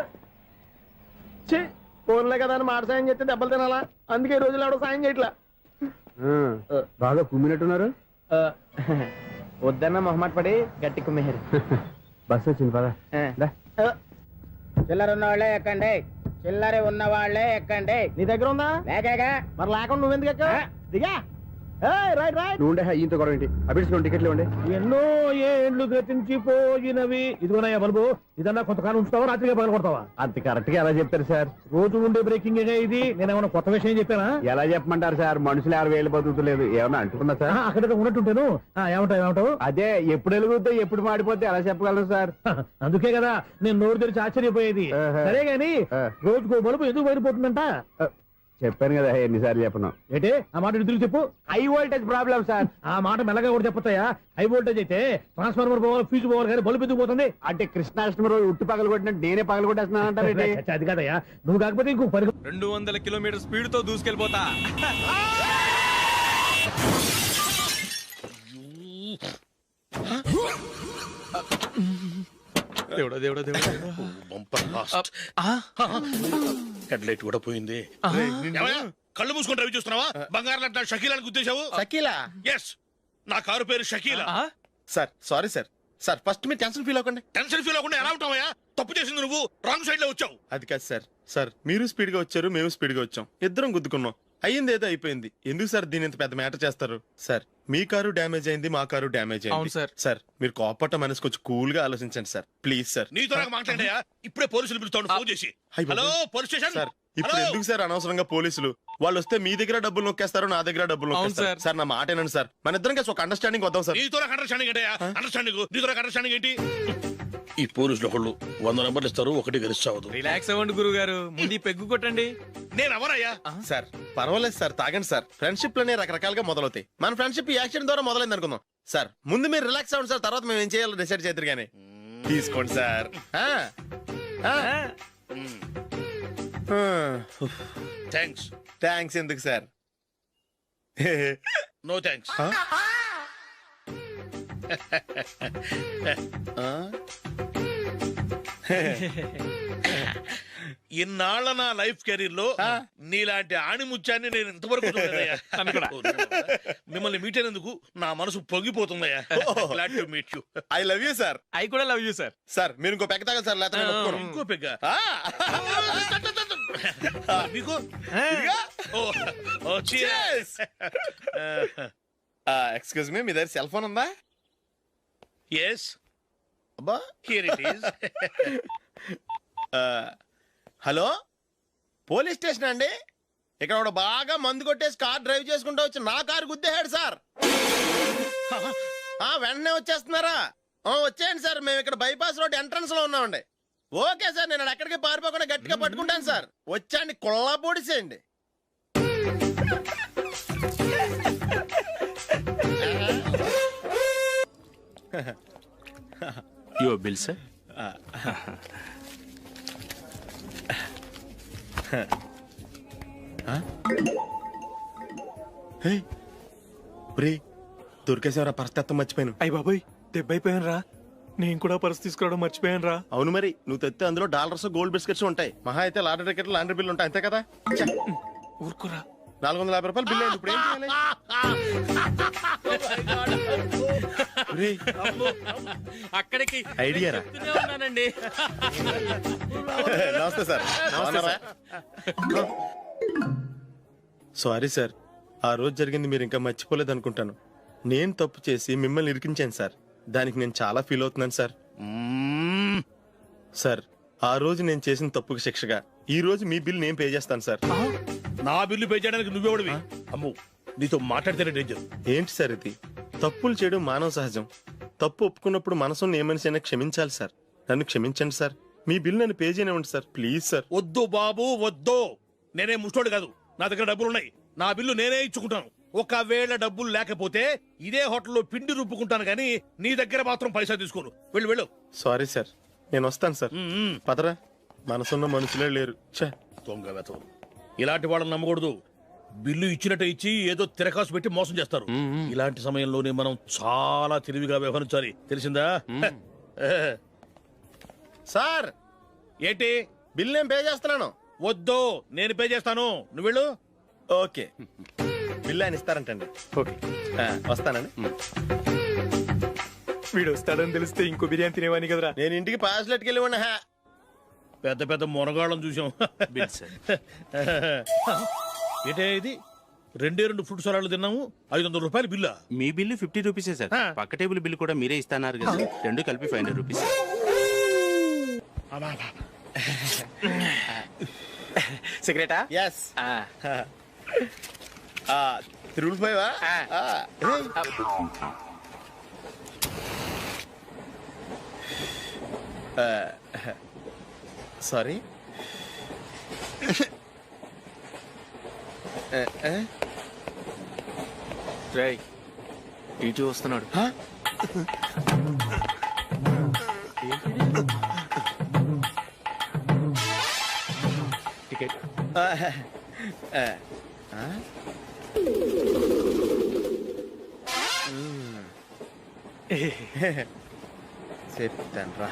ఫోన్లే కదా అని మాట సాయం చేస్తే దెబ్బలు తినాలా అందుకే ఈ రోజులు ఎవడో సాయం చేయట్లా. బాగా కుమ్మినట్టున్నారు వద్దన్న మొహమాట పడి గట్టి కుమ్మేహారు. బస్ వచ్చింది పదా చిల్లర ఉన్న వాళ్ళే ఎక్కండి. చిల్లర ఉన్న వాళ్ళే ఎక్కండి. నీ దగ్గర ఉందా? లేక మరి లేకుండా నువ్వెందుకు ఎక్కా? దిగా రైట్ రైట్. నువ్వు ఉండే ఈయంతో గొడవ ఏంటి అభిడిచిన టికెట్లు ఇవ్వండి. ఎన్నో ఏండ్లు గతించిపోయినవి. ఇదిగోనయ్యా బల్బు ఇదన్నా కొంతకాలం ఉంచుతావా రాత్రిగా పగల కొడతావా? అంత కరెక్ట్ గా ఎలా చెప్తారు సార్? రోజు ఉండే బ్రేకింగ్ ఇది. నేనేమన్నా కొత్త విషయం చెప్పానా? ఎలా చెప్పమంటారు సార్? మనుషులు 60 ఏళ్ళు బతుకుతలేదు ఏమన్నా అంటున్నా సార్? అక్కడ ఉన్నట్టుంటాను. ఏమంటావు? అదే ఎప్పుడు వెలుగుతో ఎప్పుడు మాడిపోతే ఎలా చెప్పగలరు సార్? అందుకే కదా నేను నోరు తెరిచి ఆశ్చర్యపోయేది. సరే గాని రోజుకో బలుపు ఎందుకు బయటపోతుందంట? చెప్పాను కదా ఎన్నిసార్లు చెప్పను. ఏంటే ఆ మాట ఎదురు చెప్పు. High voltage problem sir. ఆ మాట మెల్లగా కూడా చెప్పొస్తాయా? హై వోల్టేజ్ అయితే ట్రాన్స్ఫార్మర్ పోవాలి ఫీజు పోవాలి కానీ బల్బు ఎందుకు పోతుంది? అంటే కృష్ణాష్టమి రోజు ఉట్టి పగలు కొట్టినట్టు నేనే పగలు కొట్టేస్తున్నానంటే అది కాదయ్యా నువ్వు కాకపోతే ఇంకో 200 కిలోమీటర్ స్పీడ్ తో దూసుకెళ్ళిపోతా. దేవుడా దేవుడా దేవుడా హెడ్లైట్ కూడా పోయింది. కళ్ళు మూసుకొని రవి చూస్తున్నావా? బంగారం లాంటి షకీలాని గుర్తించావు? షకీలా? ఎస్ నా కారు పేరు Shakeela. Sir sorry sir. Sir first మీరు టెన్షన్ ఫీల్ అవ్వకండి. టెన్షన్ ఫీల్ అవ్వకుండా ఎలా ఉంటావా? తప్పు చేసింది నువ్వు రాంగ్ సైడ్ లో వచ్చావు. అది కాదు సార్. సార్ మీరు స్పీడ్ గా వచ్చారు మేము స్పీడ్ గా వచ్చాం ఇద్దరం గుద్దుకున్నాం. అయ్యింది ఏదో అయిపోయింది. ఎందుకు సార్ దీని ఇంత పెద్ద మ్యాటర్ చేస్తారు? సార్ మీ కారు డ్యామేజ్ అయింది మా కారు డ్యామేజ్ అయింది సార్. సార్ మీరు కోపట్ట మనసు కొంచెం కూల్ గా ఆలోచించండి సార్ ప్లీజ్ సార్. నీతో నాకు మాట్లాడాయా? ఇప్పుడే పోలీసులు పిలుస్తాను ఫోన్ చేసి. Hello police station. సార్ ఇప్పుడు ఎందుకు సార్ అనవసరంగా పోలీసులు? వాళ్ళు వస్తే మీ దగ్గర డబ్బులు నొక్కేస్తారు నా దగ్గర డబ్బులు నొక్కేస్తారు. సార్ నా మాట ఏనండి సార్. మన ఇద్దరం కలిసి ఒక అండర్స్టాండింగ్ వద్దాం సార్. నీతో నాకు అండర్స్టాండింగ్ ఏంటయ్యా? అండర్స్టాండింగ్ నీతో నాకు అండర్స్టాండింగ్ ఏంటి? ఈ పోలీసులు ఒకళ్ళు 100 నెంబర్లు ఇస్తారు ఒకటి గెలిచావదు. రిలాక్స్ అవ్వండి గురుగారు ముందు పెగ్గు కొట్టండి. నేను ఎవరయ్యా? సార్ పర్వాలేదు సార్, తాగండి సార్. ఫ్రెండ్షిప్ లోనే రకరకాలుగా మొదలవుతాయి. మన ఫ్రెండ్షిప్ ఈ యాక్సిడెంట్ ద్వారా మొదలైంది అనుకుందాం. సార్ ముందు మీరు రిలాక్స్ అవ్వండి సార్, తర్వాత మేము ఏం చేయాలో డిసైడ్ చేద్దరు కానీ. తీసుకోండి సార్. థ్యాంక్స్. థ్యాంక్స్ ఎందుకు సార్? No thanks. ఇన్నాళ్ళ నా లైఫ్ కెరీర్ లో నీలాంటి ఆణిముత్యాన్ని నేను ఇంతవరకు చూడలేదయ్యా. మిమ్మల్ని మీట్ అయినందుకు నా మనసు పొంగిపోతుందయ్యా. Glad to meet you. I love you sir. I కూడా లవ్ యూ సార్. సార్ మీరు ఇంకో పెక్క తాగండి సార్, లేకపోతే నేను ఒప్పుకోను. ఇంకో పెగ్గ మీకు? ఎక్స్క్యూజ్ మీ, మీ దగ్గర సెల్ ఫోన్ ఉందా? ఎస్, అబ్బా here it is. Hello, police station అండి. ఇక్కడ ఒకడు బాగా మందు కొట్టేసి కార్ డ్రైవ్ చేసుకుంటూ వచ్చి నా కారు గుద్దేశాడు సార్. వెంటనే వచ్చేస్తున్నారా? వచ్చేయండి సార్, మేము ఇక్కడ బైపాస్ రోడ్ ఎంట్రన్స్ లో ఉన్నామండి. ఓకే సార్, నేను ఎక్కడికి పారిపోకుండా గట్టిగా పట్టుకుంటాను సార్. వచ్చాండి, కుళ్ళా పొడిసేయండి. Your bill sir. దొరికేసేవరా, పరిస్థితి మర్చిపోయాను. అయ్య బాబాయ్, దెబ్బైపోయాను రా. నేను కూడా పర్స్ తీసుకురావడం మర్చిపోయాను రా. అవును మరి, నువ్వు తెస్తే అందులో డాలర్స్ గోల్డ్ బిస్కెట్స్ ఉంటాయి. మహా అయితే లాటరీ టికెట్ లాండ్రీ బిల్లు ఉంటాయి, అంతే కదా. ఊరుకురా. 450 రూపాయలు బిల్లు అయింది. ఇప్పుడు ఏం చేయాలి? అక్కడికి ఐడియా రా. ఉన్నానండి. నమస్తే సార్. సారీ సార్, ఆ రోజు జరిగింది మీరు ఇంకా మర్చిపోలేదు అనుకుంటాను. నేను తప్పు చేసి మిమ్మల్ని ఇరికించాను సార్. దానికి నేను చాలా ఫీల్ అవుతున్నాను సార్. సార్, ఆ రోజు నేను చేసిన తప్పుకి శిక్షగా ఈ రోజు మీ బిల్ నేను పే చేస్తాను సార్. నా బిల్లు పే చేయడానికి నువ్వెవడివి? అమ్మో, నీతో మాట్లాడితేనే డేంజర్. ఏంటి సార్ ఇది? తప్పులు చేయడం మానవ సహజం. తప్పు ఒప్పుకున్నప్పుడు మనసుని ఏ మనిషి అయినా క్షమించాలి సార్. నన్ను క్షమించండి సార్. మీ బిల్ నన్ను పే చేయనివ్వండి సార్, ప్లీజ్ సార్. వద్దు బాబు, వద్దు. నేనే ముష్టోడు కాదు, నా దగ్గర డబ్బులు ఉన్నాయి. నా బిల్లు నేనే ఇచ్చుకుంటాను. ఒకవేళ డబ్బులు లేకపోతే ఇదే హోటల్లో పిండి రుబ్బుకుంటాను, కానీ నీ దగ్గర మాత్రం పైసా తీసుకోను. వెళ్ళు వెళ్ళు. సారీ సార్, నేను వస్తాను సార్. పదరా, మనసున్న మనుషులే లేరు. దొంగ వెతవు. ఇలాంటి వాళ్ళని నమ్మకూడదు. బిల్లు ఇచ్చినట్టు ఇచ్చి ఏదో తిరకాసు పెట్టి మోసం చేస్తారు. ఇలాంటి సమయంలోనే మనం చాలా తెలివిగా వ్యవహరించాలి, తెలిసిందా? సార్, ఏంటి? బిల్ నేను పే చేస్తున్నాను. వద్దు, నేను పే చేస్తాను, నువ్వు వెళ్ళు. ఓకే, బిల్ ఆయన ఇస్తారంటండి. ఓకే, వస్తానండి. వీడు వస్తాడని తెలిస్తే ఇంకో బిర్యానీ తినేవాని కదరా. నేను ఇంటికి పాస్లెట్కి వెళ్ళి ఉన్నా. పెద్ద పెద్ద మునగాళ్ళం చూసాం. ఏంటే ఇది? 2 ఫ్రూట్ సలాడ్లు తిన్నాము, 500 రూపాయలు బిల్లా? మీ బిల్లు 50 రూపీసే సార్. పక్క టేబుల్ బిల్లు కూడా మీరే ఇస్తాన్నారు కదా. రెండు కలిపి 500 రూపీస్. సిగరెటా? ఎస్. 355. సారీ. రేయ్, ఇటు వస్తున్నాడు. టికెట్. చెప్తాను రా.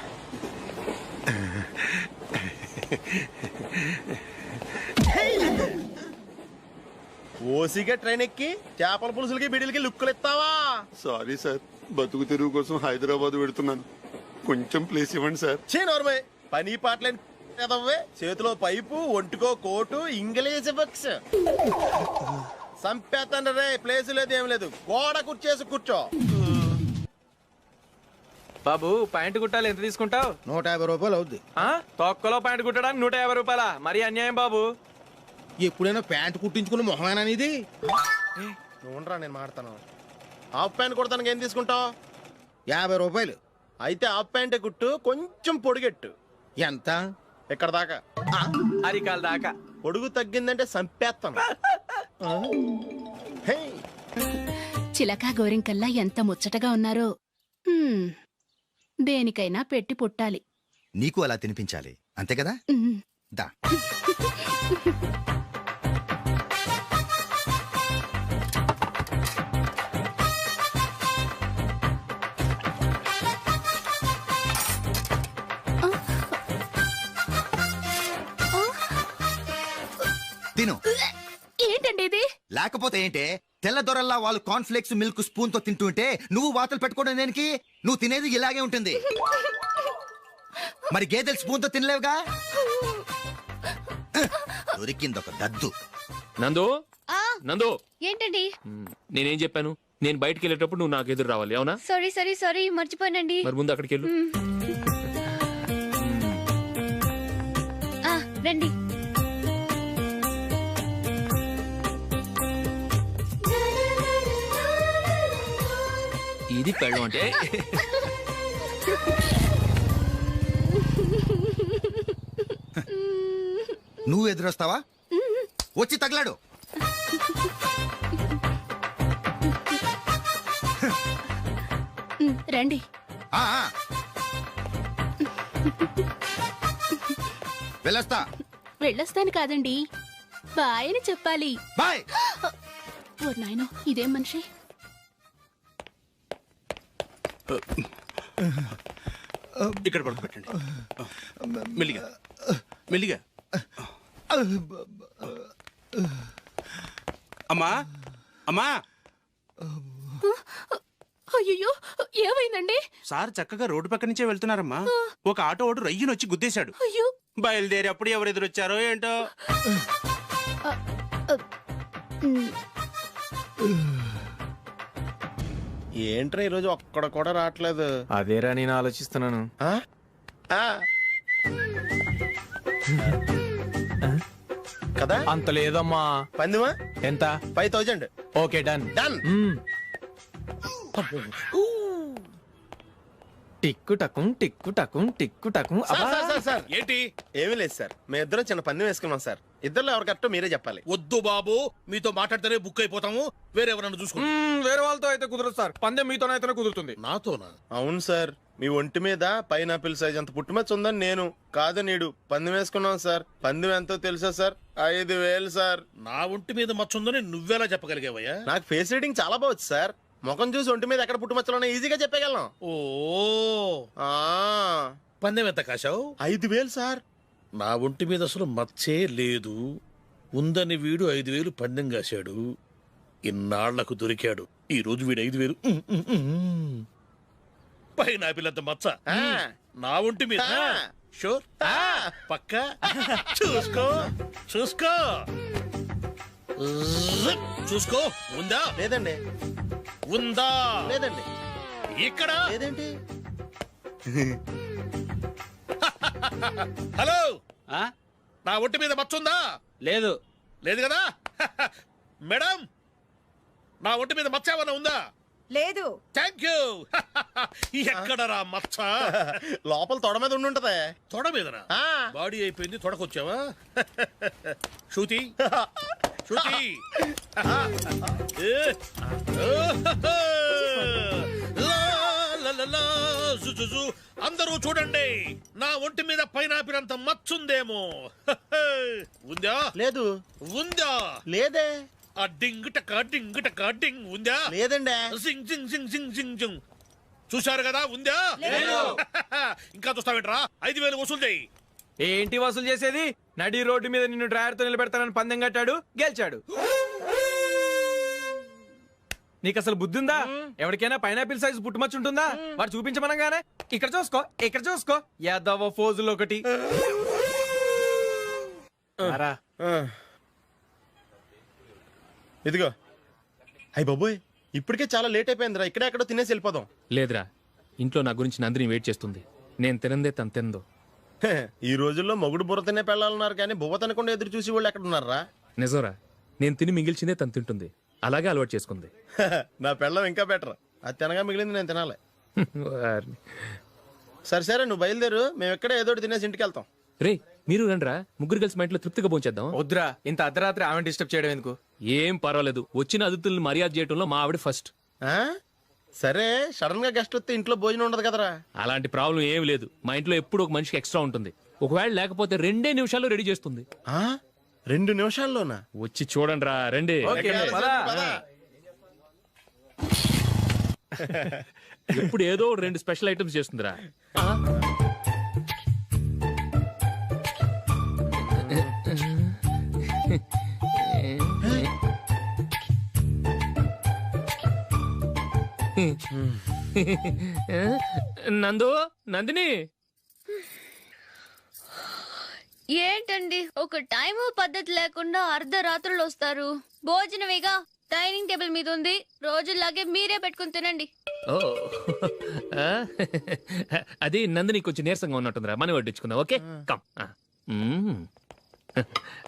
ఓసిగా ట్రైన్ ఎక్కి చేపల పులుసులకి బిడిలకి లుక్కులు ఇస్తావా? సారీ సార్, బతుకు తెరువు కోసం హైదరాబాద్ పెడుతున్నాను. కొంచెం ప్లేస్ ఇవ్వండి సార్. నోర్మే, పని పాటలేని కదవ్వే. చేతిలో పైపు, ఒంటికో కోటు, ఇంగ్లీష్ బుక్స్. సంపేతండ్రి రే, ప్లేస్ లేదు ఏం లేదు. గోడ కుర్చేసి కూర్చో. బాబు, ప్యాంటు కుట్టాలి, ఎంత తీసుకుంటావు? 150 రూపాయలు అవుద్ది. తొక్కలో ప్యాంటు కుట్టడానికి 150 రూపాయల? మరి అన్యాయం బాబు. ఎప్పుడైనా ప్యాంటు కుట్టించుకున్న మొహమేనా ఇది? నువ్వురా, నేను మాడతాను. హాఫ్ ప్యాంట్ కుడతానికి ఏం తీసుకుంటావు? 50 రూపాయలు. అయితే హాఫ్ ప్యాంటే కుట్టు, కొంచెం పొడిగెట్టు. ఎంత? ఇక్కడ దాకా. అరికాల దాకా. పొడుగు తగ్గిందంటే సంపేస్తాను. హే, చిలకా గోరింకల్లా ఎంత ముచ్చటగా ఉన్నారో. దేనికైనా పెట్టి పుట్టాలి. నీకు అలా తినిపించాలి అంతే కదా. దా. తిను. ఏంటండి ఇది? లేకపోతే ఏంటే, తెల్లదొరల్లా వాళ్ళు కార్న్ఫ్లేక్స్ మిల్క్ స్పూన్ తో తింటుంటే నువ్వు వాతలు పెట్టుకోవడం దేనికి? నువ్వు తినేది ఇలాగే ఉంటుంది. మరి గేదెలు స్పూన్ తో తినలేవుగా. దొరికింది ఒక దద్దు. నందు నందు, ఏంటండి? నేనేం చెప్పాను? నేను బయటికి వెళ్ళేటప్పుడు నువ్వు నాకు ఎదురు రావాలి, అవునా? సారీ మర్చిపోయానండి. మరి ముందు అక్కడికి వెళ్ళు. రండి. ఇది పెళ్ళం అంటే. నువ్వు ఎదురొస్తావా? వచ్చి తగలాడు. రండి. ఆ, ఆ. వెళ్ళొస్తా. వెళ్ళొస్తాను కాదండి, బాయ్ అని చెప్పాలి. బాయ్. ఓ నాయనో, ఇదేం మనిషి? ఇక్కడ పడుకోబెట్టండి. మెల్లిగా మెల్లిగా. అమ్మా అమ్మా. అయ్యో, ఏమైందండి? సార్ చక్కగా రోడ్డు పక్క నుంచే వెళ్తున్నారమ్మా. ఒక ఆటో ఓడు రయ్యనొచ్చి గుద్దేశాడు. అయ్యో. బయలుదేరి అప్పుడు ఎవరు ఎదురొచ్చారో ఏంటో. ఏంట్రా ఈరోజు ఒక్కడ కూడా రావట్లేదు? అదేరా నేను ఆలోచిస్తున్నాను. ఆ? ఆ. కదా అంత లేదమ్మా. పందిమా ఎంత? 5000. Okay, done. డన్. టిక్కు టకుం టిక్కు టకుం టిక్కు టకుం. సార్ ఏంటి? ఏమీ లేదు సార్, మేము ఇద్దరం చిన్న పందెం వేసుకున్నాం సార్. ఇద్దరు ఎవరు కరెక్టో మీరే చెప్పాలి. వద్దు బాబు, మీతో మాట్లాడితేనే బుక్ అయిపోతాము. వేరెవరన్నా చూసుకోండి. వేరే వాళ్ళతో అయితే కుదరదు సార్, పందెం మీతోనైతేనే కుదురుతుంది. నాతోనా? అవును సార్, మీ ఒంటి మీద పైనాపిల్ సైజ్ అంత పుట్టుమచ్చ ఉందని నేను కాదు నీడు పందెం వేసుకున్నాం సార్. పందెం ఎంతో తెలుసా సార్? 5000 సార్. నా ఒంటి మీద మచ్చుందని నువ్వెలా చెప్పగలిగావయ్యా? నాకు ఫేస్ రీడింగ్ చాలా బాగుంది సార్. ముఖం చూసి ఒంటి మీద ఎక్కడ పుట్టుమచ్చలో ఈజీగా చెప్పగలను. ఓ, ఆ, పందెం ఎంత కాశావు? 5000 సార్. నా ఒంటి మీద అసలు మచ్చే లేదు. ఉందని వీడు 5000 పందెం కాశాడు. ఇన్నాళ్లకు దొరికాడు. ఈ రోజు వీడు 5000. పైన పిల్లంత మచ్చ నా ఒంటి మీద. షూర్, పక్క. చూసుకో చూసుకో చూసుకో. ఉందా? లేదండి. ఉందా? లేదండి. ఇక్కడ లేదేంటి? హలో, నా ఒంటి మీద మచ్చుందా? లేదు. లేదు కదా. మేడం, నా ఒంటి మీద మచ్చ ఏమన్నా ఉందా? లేదు. Thank you. ఎక్కడరా మచ్చ? లోపల తొడ మీద ఉండుంటదే. తొడ మీదనా? బాడీ అయిపోయింది, తొడకొచ్చావా? శృతి శృతి. అందరూ చూడండి, నా ఒంటి మీద పైనాపిల్ అంత మచ్చుందేమో. ఉందా? లేదు. ఉందా? లేదే. ఆ డింగ్ టక డింగ్ టక డింగ్ ఉందా? లేదండి. సింగ్ సింగ్ సింగ్ సింగ్ సింగ్ సింగ్. చూశారు కదా, ఉందా? ఇంకా చూస్తావేంట్రా? 5000 వసూలు చేయి. ఏంటి వసూలు చేసేది? నడి రోడ్డు మీద నిన్ను డ్రైవర్ తో నిలబెడతానని పందెం కట్టాడు, గెలిచాడు. నీకు అసలు బుద్ధి ఉందా? ఎవరికైనా పైనాపిల్ సైజ్ పుట్టుమచ్చు ఉంటుందా? వాడు చూపించమనగానే ఇక్కడ చూసుకో, ఇక్కడ చూసుకో, యాదవ ఫోజులు ఒకటి. ఇదిగో. అయ్య బాబోయ్, ఇప్పటికే చాలా లేట్ అయిపోయిందిరా. ఇక్కడే ఎక్కడో తినేసి వెళ్ళిపోదాం. లేదురా, ఇంట్లో నా గురించి నందిని వెయిట్ చేస్తుంది. నేను తినందే తను తిందో. ఈ రోజుల్లో మొగుడు బుర్ర తినే పెళ్ళాలన్నారు కానీ బువ్వ తినకుండా ఎదురు చూసి వాళ్ళు ఎక్కడ ఉన్నారా? నిజంరా, నేను తిని మిగిల్చిందే తను తింటుంది. అలాగే అలవాటు చేసుకుంది. నా పెళ్ళం ఇంకా బెటర్. అది తినగా మిగిలింది నేను తినాలి. సరే సరే, నువ్వు బయలుదేరు. మేము ఎక్కడ ఏదో తినేసి ఇంటికి వెళ్తాం. రే, మీరు రండిరా, ముగ్గురు కలిసి మా ఇంట్లో తృప్తిగా పోంచేద్దాం. వద్దురా, ఇంత అర్ధరాత్రి ఆమె డిస్టర్బ్ చేయడం ఎందుకు? ఏం పర్వాలేదు, వచ్చిన అతిథుల్ని మర్యాద చేయడంలో మా ఆవిడ ఫస్ట్. ఆ? సరే, సడన్ గా గెస్ట్ వస్తే ఇంట్లో భోజనం ఉండదు కదరా. అలాంటి ప్రాబ్లం ఏం లేదు. మా ఇంట్లో ఎప్పుడు ఒక మనిషికి ఎక్స్ట్రా ఉంటుంది. ఒకవేళ లేకపోతే 2 నిమిషాల్లో రెడీ చేస్తుంది. 2 నిమిషాల్లోనా? వచ్చి చూడండి రా, రండి. ఓకే, పద. ఇప్పుడు ఏదో 2 స్పెషల్ ఐటమ్స్ చేస్తుందిరా. నందు, నందిని, ఏంటండి ఒక టైం పద్ధతి లేకుండా అర్ధరాత్రులు వస్తారు? భోజనమేగా డైనింగ్ టేబుల్ మీద ఉంది, రోజుల్లాగే మీరే పెట్టుకుని తినండి. ఓ అది నందిని కొంచెం నీరసంగా ఉన్నట్టుందిరా, మనీ వడ్డించుకుందాం. Okay, come.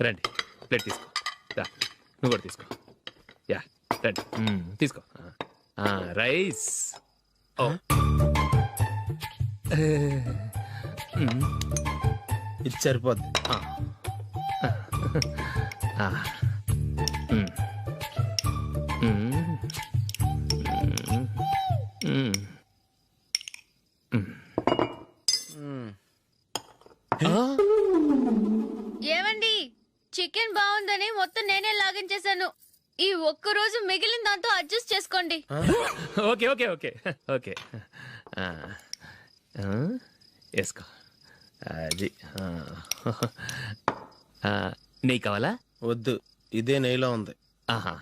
రండి, ప్లేట్ తీసుకో. రా, నువ్వు కూడా తీసుకో. యా, రండి, తీసుకో. రైస్. ఓ ఇది సరిపోద్ది. ఏమండి, చికెన్ బాగుందని మొత్తం నేనే లాగించేశాను. ఈ ఒక్క రోజు మిగిలిన దాంతో అడ్జస్ట్ చేసుకోండి. ఓకే ఓకే ఓకే ఓకే, వేసుకో. అది నెయ్యి కావాలా? వద్దు, ఇదే నెయ్యిలో ఉంది. ఆహా.